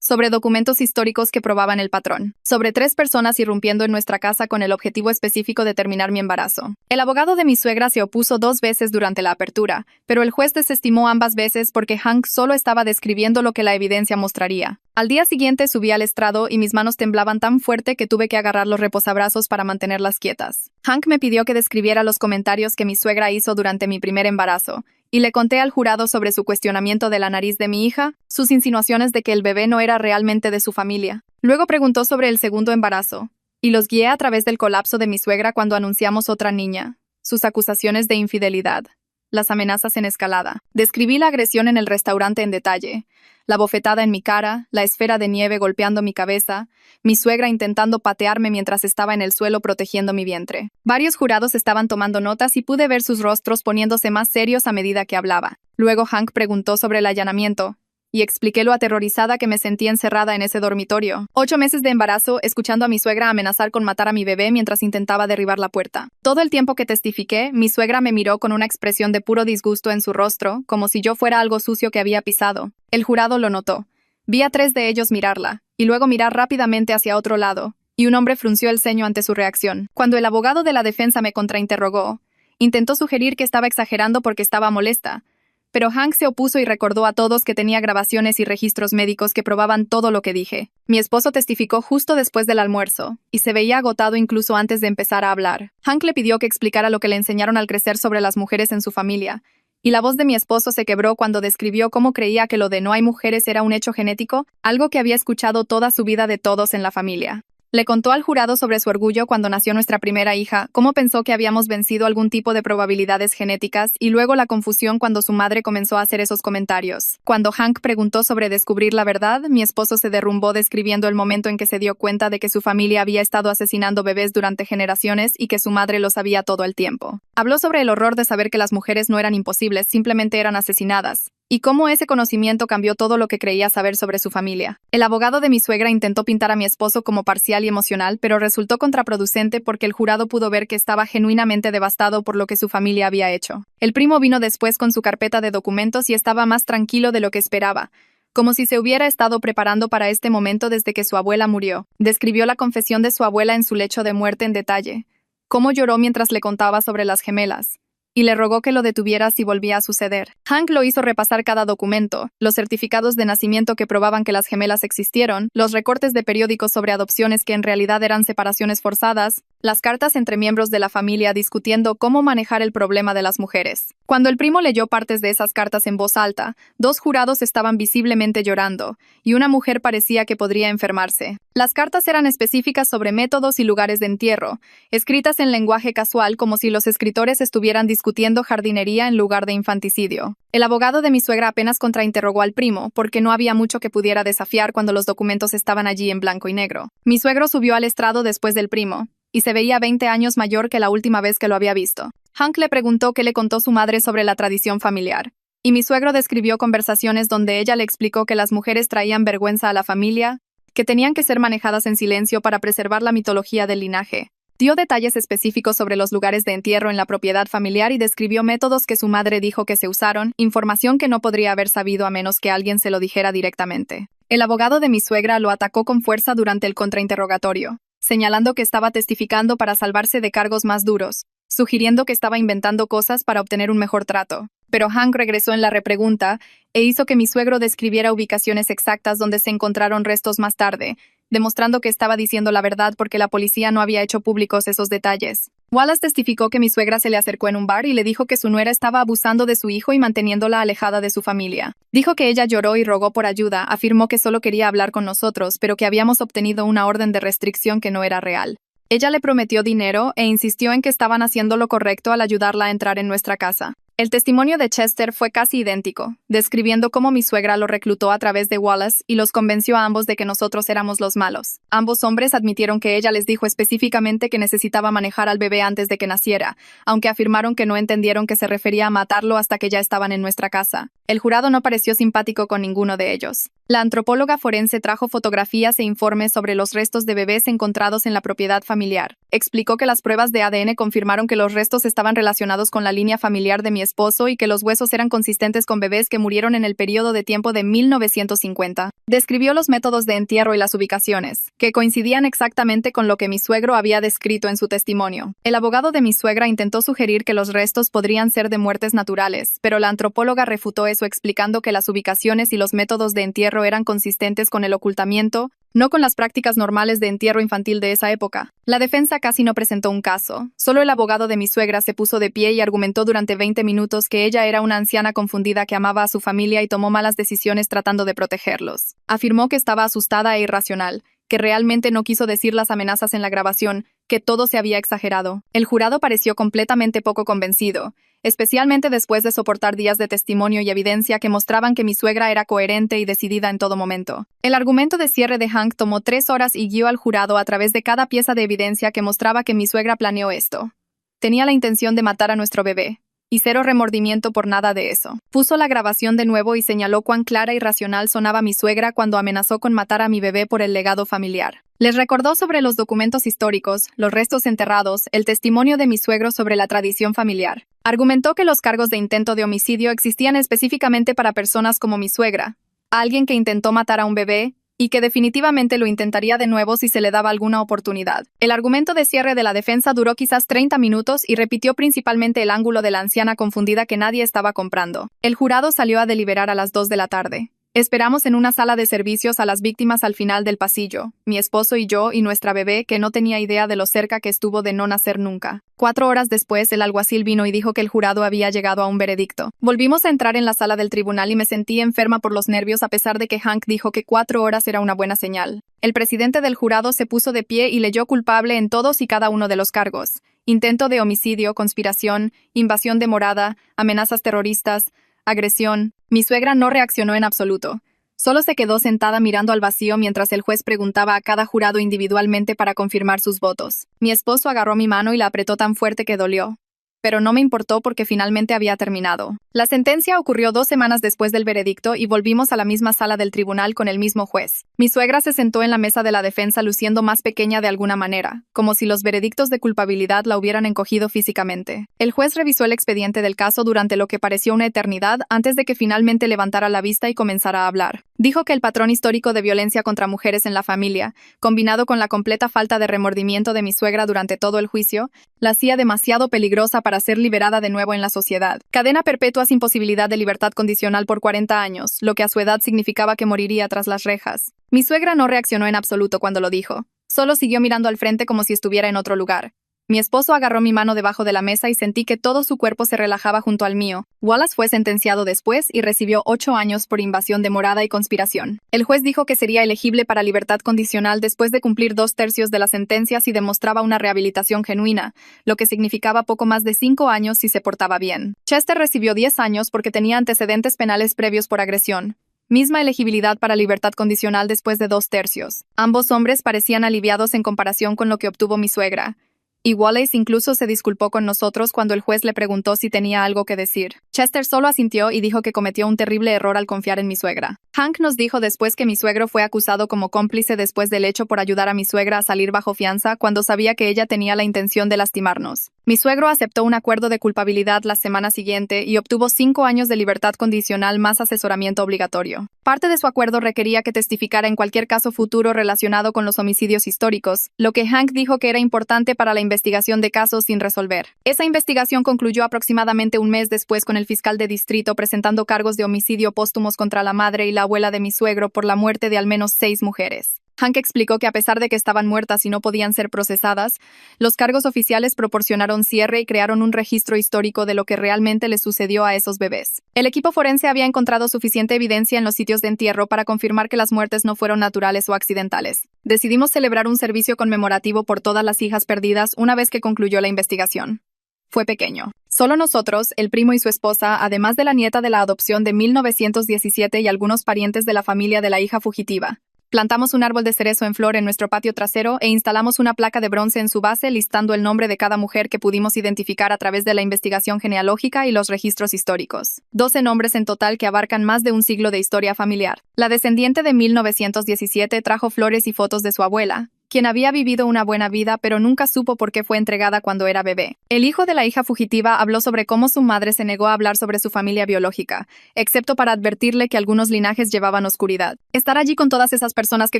sobre documentos históricos que probaban el patrón, sobre 3 personas irrumpiendo en nuestra casa con el objetivo específico de terminar mi embarazo. El abogado de mi suegra se opuso 2 veces durante la apertura, pero el juez desestimó ambas veces porque Hank solo estaba describiendo lo que la evidencia mostraría. Al día siguiente subí al estrado y mis manos temblaban tan fuerte que tuve que agarrar los reposabrazos para mantenerlas quietas. Hank me pidió que describiera los comentarios que mi suegra hizo durante mi primer embarazo, y le conté al jurado sobre su cuestionamiento de la nariz de mi hija, sus insinuaciones de que el bebé no era realmente de su familia. Luego preguntó sobre el segundo embarazo, y los guié a través del colapso de mi suegra cuando anunciamos otra niña, sus acusaciones de infidelidad, las amenazas en escalada. Describí la agresión en el restaurante en detalle, la bofetada en mi cara, la esfera de nieve golpeando mi cabeza, mi suegra intentando patearme mientras estaba en el suelo protegiendo mi vientre. Varios jurados estaban tomando notas y pude ver sus rostros poniéndose más serios a medida que hablaba. Luego Hank preguntó sobre el allanamiento, y expliqué lo aterrorizada que me sentía encerrada en ese dormitorio. 8 meses de embarazo, escuchando a mi suegra amenazar con matar a mi bebé mientras intentaba derribar la puerta. Todo el tiempo que testifiqué, mi suegra me miró con una expresión de puro disgusto en su rostro, como si yo fuera algo sucio que había pisado. El jurado lo notó. Vi a 3 de ellos mirarla, y luego mirar rápidamente hacia otro lado, y un hombre frunció el ceño ante su reacción. Cuando el abogado de la defensa me contrainterrogó, intentó sugerir que estaba exagerando porque estaba molesta, pero Hank se opuso y recordó a todos que tenía grabaciones y registros médicos que probaban todo lo que dije. Mi esposo testificó justo después del almuerzo, y se veía agotado incluso antes de empezar a hablar. Hank le pidió que explicara lo que le enseñaron al crecer sobre las mujeres en su familia, y la voz de mi esposo se quebró cuando describió cómo creía que lo de no hay mujeres era un hecho genético, algo que había escuchado toda su vida de todos en la familia. Le contó al jurado sobre su orgullo cuando nació nuestra primera hija, cómo pensó que habíamos vencido algún tipo de probabilidades genéticas y luego la confusión cuando su madre comenzó a hacer esos comentarios. Cuando Hank preguntó sobre descubrir la verdad, mi esposo se derrumbó describiendo el momento en que se dio cuenta de que su familia había estado asesinando bebés durante generaciones y que su madre lo sabía todo el tiempo. Habló sobre el horror de saber que las mujeres no eran imposibles, simplemente eran asesinadas, y cómo ese conocimiento cambió todo lo que creía saber sobre su familia. El abogado de mi suegra intentó pintar a mi esposo como parcial y emocional, pero resultó contraproducente porque el jurado pudo ver que estaba genuinamente devastado por lo que su familia había hecho. El primo vino después con su carpeta de documentos y estaba más tranquilo de lo que esperaba, como si se hubiera estado preparando para este momento desde que su abuela murió. Describió la confesión de su abuela en su lecho de muerte en detalle, cómo lloró mientras le contaba sobre las gemelas, y le rogó que lo detuviera si volvía a suceder. Hank lo hizo repasar cada documento, los certificados de nacimiento que probaban que las gemelas existieron, los recortes de periódicos sobre adopciones que en realidad eran separaciones forzadas, las cartas entre miembros de la familia discutiendo cómo manejar el problema de las mujeres. Cuando el primo leyó partes de esas cartas en voz alta, dos jurados estaban visiblemente llorando, y una mujer parecía que podría enfermarse. Las cartas eran específicas sobre métodos y lugares de entierro, escritas en lenguaje casual como si los escritores estuvieran discutiendo jardinería en lugar de infanticidio. El abogado de mi suegra apenas contrainterrogó al primo, porque no había mucho que pudiera desafiar cuando los documentos estaban allí en blanco y negro. Mi suegro subió al estrado después del primo, y se veía 20 años mayor que la última vez que lo había visto. Hank le preguntó qué le contó su madre sobre la tradición familiar, y mi suegro describió conversaciones donde ella le explicó que las mujeres traían vergüenza a la familia, que tenían que ser manejadas en silencio para preservar la mitología del linaje. Dio detalles específicos sobre los lugares de entierro en la propiedad familiar y describió métodos que su madre dijo que se usaron, información que no podría haber sabido a menos que alguien se lo dijera directamente. El abogado de mi suegra lo atacó con fuerza durante el contrainterrogatorio, señalando que estaba testificando para salvarse de cargos más duros, sugiriendo que estaba inventando cosas para obtener un mejor trato. Pero Hank regresó en la repregunta e hizo que mi suegro describiera ubicaciones exactas donde se encontraron restos más tarde, demostrando que estaba diciendo la verdad porque la policía no había hecho públicos esos detalles. Wallace testificó que mi suegra se le acercó en un bar y le dijo que su nuera estaba abusando de su hijo y manteniéndola alejada de su familia. Dijo que ella lloró y rogó por ayuda, afirmó que solo quería hablar con nosotros, pero que habíamos obtenido una orden de restricción que no era real. Ella le prometió dinero e insistió en que estaban haciendo lo correcto al ayudarla a entrar en nuestra casa. El testimonio de Chester fue casi idéntico, describiendo cómo mi suegra lo reclutó a través de Wallace y los convenció a ambos de que nosotros éramos los malos. Ambos hombres admitieron que ella les dijo específicamente que necesitaba manejar al bebé antes de que naciera, aunque afirmaron que no entendieron que se refería a matarlo hasta que ya estaban en nuestra casa. El jurado no pareció simpático con ninguno de ellos. La antropóloga forense trajo fotografías e informes sobre los restos de bebés encontrados en la propiedad familiar. Explicó que las pruebas de ADN confirmaron que los restos estaban relacionados con la línea familiar de mi esposo y que los huesos eran consistentes con bebés que murieron en el periodo de tiempo de 1950. Describió los métodos de entierro y las ubicaciones, que coincidían exactamente con lo que mi suegro había descrito en su testimonio. El abogado de mi suegra intentó sugerir que los restos podrían ser de muertes naturales, pero la antropóloga refutó eso explicando que las ubicaciones y los métodos de entierro eran consistentes con el ocultamiento, no con las prácticas normales de entierro infantil de esa época. La defensa casi no presentó un caso. Solo el abogado de mi suegra se puso de pie y argumentó durante 20 minutos que ella era una anciana confundida que amaba a su familia y tomó malas decisiones tratando de protegerlos. Afirmó que estaba asustada e irracional, que realmente no quiso decir las amenazas en la grabación, que todo se había exagerado. El jurado pareció completamente poco convencido, especialmente después de soportar días de testimonio y evidencia que mostraban que mi suegra era coherente y decidida en todo momento. El argumento de cierre de Hank tomó 3 horas y guió al jurado a través de cada pieza de evidencia que mostraba que mi suegra planeó esto. Tenía la intención de matar a nuestro bebé, y cero remordimiento por nada de eso. Puso la grabación de nuevo y señaló cuán clara y racional sonaba mi suegra cuando amenazó con matar a mi bebé por el legado familiar. Les recordó sobre los documentos históricos, los restos enterrados, el testimonio de mi suegro sobre la tradición familiar. Argumentó que los cargos de intento de homicidio existían específicamente para personas como mi suegra, alguien que intentó matar a un bebé, y que definitivamente lo intentaría de nuevo si se le daba alguna oportunidad. El argumento de cierre de la defensa duró quizás 30 minutos y repitió principalmente el ángulo de la anciana confundida que nadie estaba comprando. El jurado salió a deliberar a las 2 de la tarde. Esperamos en una sala de servicios a las víctimas al final del pasillo, mi esposo y yo y nuestra bebé que no tenía idea de lo cerca que estuvo de no nacer nunca. 4 horas después, el alguacil vino y dijo que el jurado había llegado a un veredicto. Volvimos a entrar en la sala del tribunal y me sentí enferma por los nervios a pesar de que Hank dijo que 4 horas era una buena señal. El presidente del jurado se puso de pie y leyó culpable en todos y cada uno de los cargos: intento de homicidio, conspiración, invasión de morada, amenazas terroristas, agresión. Mi suegra no reaccionó en absoluto. Solo se quedó sentada mirando al vacío mientras el juez preguntaba a cada jurado individualmente para confirmar sus votos. Mi esposo agarró mi mano y la apretó tan fuerte que dolió. Pero no me importó porque finalmente había terminado. La sentencia ocurrió 2 semanas después del veredicto y volvimos a la misma sala del tribunal con el mismo juez. Mi suegra se sentó en la mesa de la defensa luciendo más pequeña de alguna manera, como si los veredictos de culpabilidad la hubieran encogido físicamente. El juez revisó el expediente del caso durante lo que pareció una eternidad antes de que finalmente levantara la vista y comenzara a hablar. Dijo que el patrón histórico de violencia contra mujeres en la familia, combinado con la completa falta de remordimiento de mi suegra durante todo el juicio, la hacía demasiado peligrosa para ser liberada de nuevo en la sociedad. Cadena perpetua sin posibilidad de libertad condicional por 40 años, lo que a su edad significaba que moriría tras las rejas. Mi suegra no reaccionó en absoluto cuando lo dijo. Solo siguió mirando al frente como si estuviera en otro lugar. Mi esposo agarró mi mano debajo de la mesa y sentí que todo su cuerpo se relajaba junto al mío. Wallace fue sentenciado después y recibió 8 años por invasión de morada y conspiración. El juez dijo que sería elegible para libertad condicional después de cumplir 2/3 de la sentencia si demostraba una rehabilitación genuina, lo que significaba poco más de 5 años si se portaba bien. Chester recibió 10 años porque tenía antecedentes penales previos por agresión. Misma elegibilidad para libertad condicional después de 2/3. Ambos hombres parecían aliviados en comparación con lo que obtuvo mi suegra. Y Wallace incluso se disculpó con nosotros cuando el juez le preguntó si tenía algo que decir. Chester solo asintió y dijo que cometió un terrible error al confiar en mi suegra. Hank nos dijo después que mi suegro fue acusado como cómplice después del hecho por ayudar a mi suegra a salir bajo fianza cuando sabía que ella tenía la intención de lastimarnos. Mi suegro aceptó un acuerdo de culpabilidad la semana siguiente y obtuvo 5 años de libertad condicional más asesoramiento obligatorio. Parte de su acuerdo requería que testificara en cualquier caso futuro relacionado con los homicidios históricos, lo que Hank dijo que era importante para la investigación de casos sin resolver. Esa investigación concluyó aproximadamente un mes después con el fiscal de distrito presentando cargos de homicidio póstumos contra la madre y la abuela de mi suegro por la muerte de al menos 6 mujeres. Hank explicó que a pesar de que estaban muertas y no podían ser procesadas, los cargos oficiales proporcionaron cierre y crearon un registro histórico de lo que realmente les sucedió a esos bebés. El equipo forense había encontrado suficiente evidencia en los sitios de entierro para confirmar que las muertes no fueron naturales o accidentales. Decidimos celebrar un servicio conmemorativo por todas las hijas perdidas una vez que concluyó la investigación. Fue pequeño. Solo nosotros, el primo y su esposa, además de la nieta de la adopción de 1917 y algunos parientes de la familia de la hija fugitiva. Plantamos un árbol de cerezo en flor en nuestro patio trasero e instalamos una placa de bronce en su base listando el nombre de cada mujer que pudimos identificar a través de la investigación genealógica y los registros históricos. 12 nombres en total que abarcan más de un siglo de historia familiar. La descendiente de 1917 trajo flores y fotos de su abuela, quien había vivido una buena vida pero nunca supo por qué fue entregada cuando era bebé. El hijo de la hija fugitiva habló sobre cómo su madre se negó a hablar sobre su familia biológica, excepto para advertirle que algunos linajes llevaban oscuridad. Estar allí con todas esas personas que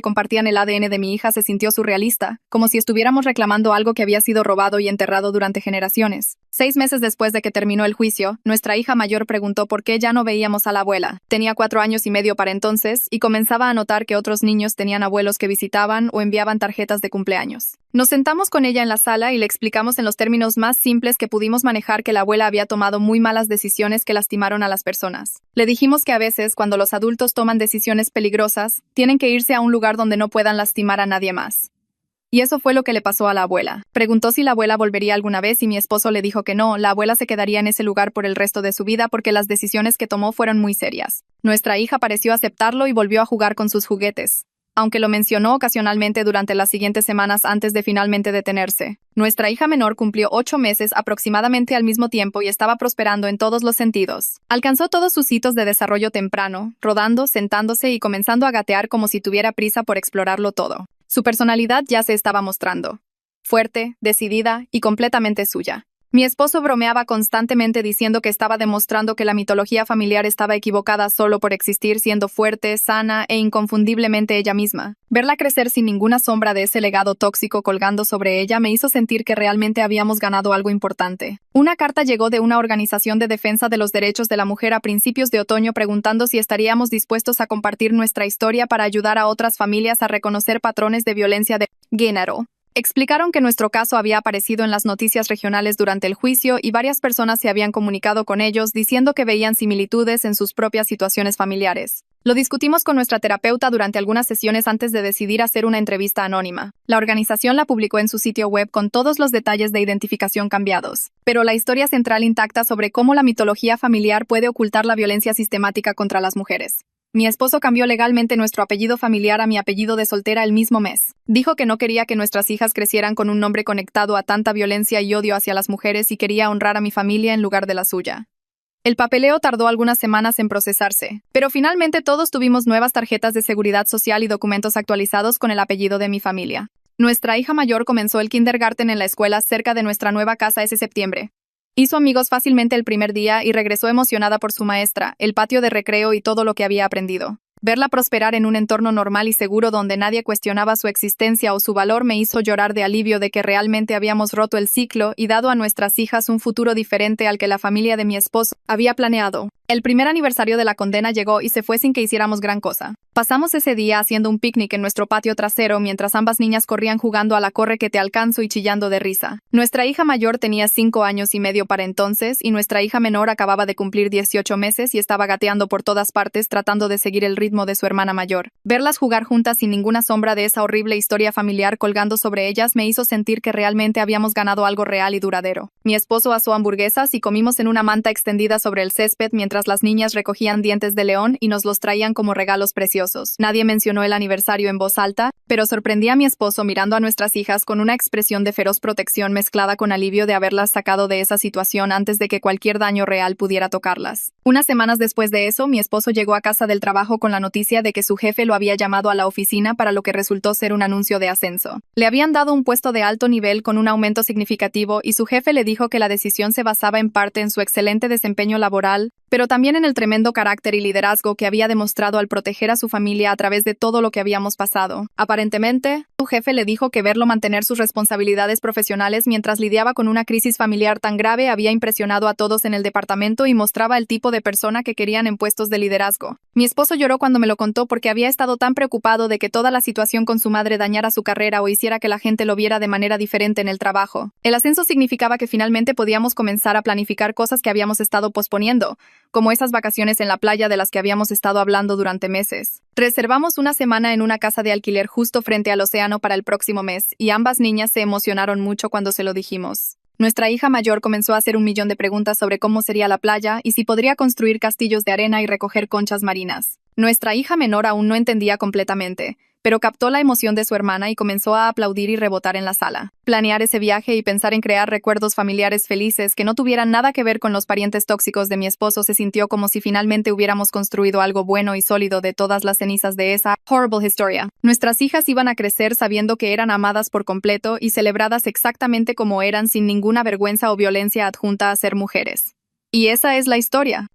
compartían el ADN de mi hija se sintió surrealista, como si estuviéramos reclamando algo que había sido robado y enterrado durante generaciones. 6 meses después de que terminó el juicio, nuestra hija mayor preguntó por qué ya no veíamos a la abuela. Tenía 4 años y medio para entonces y comenzaba a notar que otros niños tenían abuelos que visitaban o enviaban tarjetas de cumpleaños. Nos sentamos con ella en la sala y le explicamos en los términos más simples que pudimos manejar que la abuela había tomado muy malas decisiones que lastimaron a las personas. Le dijimos que a veces, cuando los adultos toman decisiones peligrosas, tienen que irse a un lugar donde no puedan lastimar a nadie más. Y eso fue lo que le pasó a la abuela. Preguntó si la abuela volvería alguna vez y mi esposo le dijo que no, la abuela se quedaría en ese lugar por el resto de su vida porque las decisiones que tomó fueron muy serias. Nuestra hija pareció aceptarlo y volvió a jugar con sus juguetes, aunque lo mencionó ocasionalmente durante las siguientes semanas antes de finalmente detenerse. Nuestra hija menor cumplió 8 meses aproximadamente al mismo tiempo y estaba prosperando en todos los sentidos. Alcanzó todos sus hitos de desarrollo temprano, rodando, sentándose y comenzando a gatear como si tuviera prisa por explorarlo todo. Su personalidad ya se estaba mostrando. Fuerte, decidida y completamente suya. Mi esposo bromeaba constantemente diciendo que estaba demostrando que la mitología familiar estaba equivocada solo por existir, siendo fuerte, sana e inconfundiblemente ella misma. Verla crecer sin ninguna sombra de ese legado tóxico colgando sobre ella me hizo sentir que realmente habíamos ganado algo importante. Una carta llegó de una organización de defensa de los derechos de la mujer a principios de otoño preguntando si estaríamos dispuestos a compartir nuestra historia para ayudar a otras familias a reconocer patrones de violencia de género. Explicaron que nuestro caso había aparecido en las noticias regionales durante el juicio y varias personas se habían comunicado con ellos diciendo que veían similitudes en sus propias situaciones familiares. Lo discutimos con nuestra terapeuta durante algunas sesiones antes de decidir hacer una entrevista anónima. La organización la publicó en su sitio web con todos los detalles de identificación cambiados, pero la historia central intacta sobre cómo la mitología familiar puede ocultar la violencia sistemática contra las mujeres. Mi esposo cambió legalmente nuestro apellido familiar a mi apellido de soltera el mismo mes. Dijo que no quería que nuestras hijas crecieran con un nombre conectado a tanta violencia y odio hacia las mujeres y quería honrar a mi familia en lugar de la suya. El papeleo tardó algunas semanas en procesarse, pero finalmente todos tuvimos nuevas tarjetas de seguridad social y documentos actualizados con el apellido de mi familia. Nuestra hija mayor comenzó el kindergarten en la escuela cerca de nuestra nueva casa ese septiembre. Hizo amigos fácilmente el primer día y regresó emocionada por su maestra, el patio de recreo y todo lo que había aprendido. Verla prosperar en un entorno normal y seguro donde nadie cuestionaba su existencia o su valor me hizo llorar de alivio de que realmente habíamos roto el ciclo y dado a nuestras hijas un futuro diferente al que la familia de mi esposo había planeado. El primer aniversario de la condena llegó y se fue sin que hiciéramos gran cosa. Pasamos ese día haciendo un picnic en nuestro patio trasero mientras ambas niñas corrían jugando a la corre que te alcanzo y chillando de risa. Nuestra hija mayor tenía 5 años y medio para entonces y nuestra hija menor acababa de cumplir 18 meses y estaba gateando por todas partes tratando de seguir el ritmo de su hermana mayor. Verlas jugar juntas sin ninguna sombra de esa horrible historia familiar colgando sobre ellas me hizo sentir que realmente habíamos ganado algo real y duradero. Mi esposo asó hamburguesas y comimos en una manta extendida sobre el césped mientras las niñas recogían dientes de león y nos los traían como regalos preciosos. Nadie mencionó el aniversario en voz alta, pero sorprendí a mi esposo mirando a nuestras hijas con una expresión de feroz protección mezclada con alivio de haberlas sacado de esa situación antes de que cualquier daño real pudiera tocarlas. Unas semanas después de eso, mi esposo llegó a casa del trabajo con la noticia de que su jefe lo había llamado a la oficina para lo que resultó ser un anuncio de ascenso. Le habían dado un puesto de alto nivel con un aumento significativo y su jefe le dijo que la decisión se basaba en parte en su excelente desempeño laboral, pero también en el tremendo carácter y liderazgo que había demostrado al proteger a su familia a través de todo lo que habíamos pasado. Aparentemente, su jefe le dijo que verlo mantener sus responsabilidades profesionales mientras lidiaba con una crisis familiar tan grave había impresionado a todos en el departamento y mostraba el tipo de persona que querían en puestos de liderazgo. Mi esposo lloró cuando me lo contó porque había estado tan preocupado de que toda la situación con su madre dañara su carrera o hiciera que la gente lo viera de manera diferente en el trabajo. El ascenso significaba que finalmente podíamos comenzar a planificar cosas que habíamos estado posponiendo, como esas vacaciones en la playa de las que habíamos estado hablando durante meses. Reservamos una semana en una casa de alquiler justo frente al océano para el próximo mes, y ambas niñas se emocionaron mucho cuando se lo dijimos. Nuestra hija mayor comenzó a hacer 1.000.000 de preguntas sobre cómo sería la playa y si podría construir castillos de arena y recoger conchas marinas. Nuestra hija menor aún no entendía completamente, pero captó la emoción de su hermana y comenzó a aplaudir y rebotar en la sala. Planear ese viaje y pensar en crear recuerdos familiares felices que no tuvieran nada que ver con los parientes tóxicos de mi esposo se sintió como si finalmente hubiéramos construido algo bueno y sólido de todas las cenizas de esa horrible historia. Nuestras hijas iban a crecer sabiendo que eran amadas por completo y celebradas exactamente como eran sin ninguna vergüenza o violencia adjunta a ser mujeres. Y esa es la historia.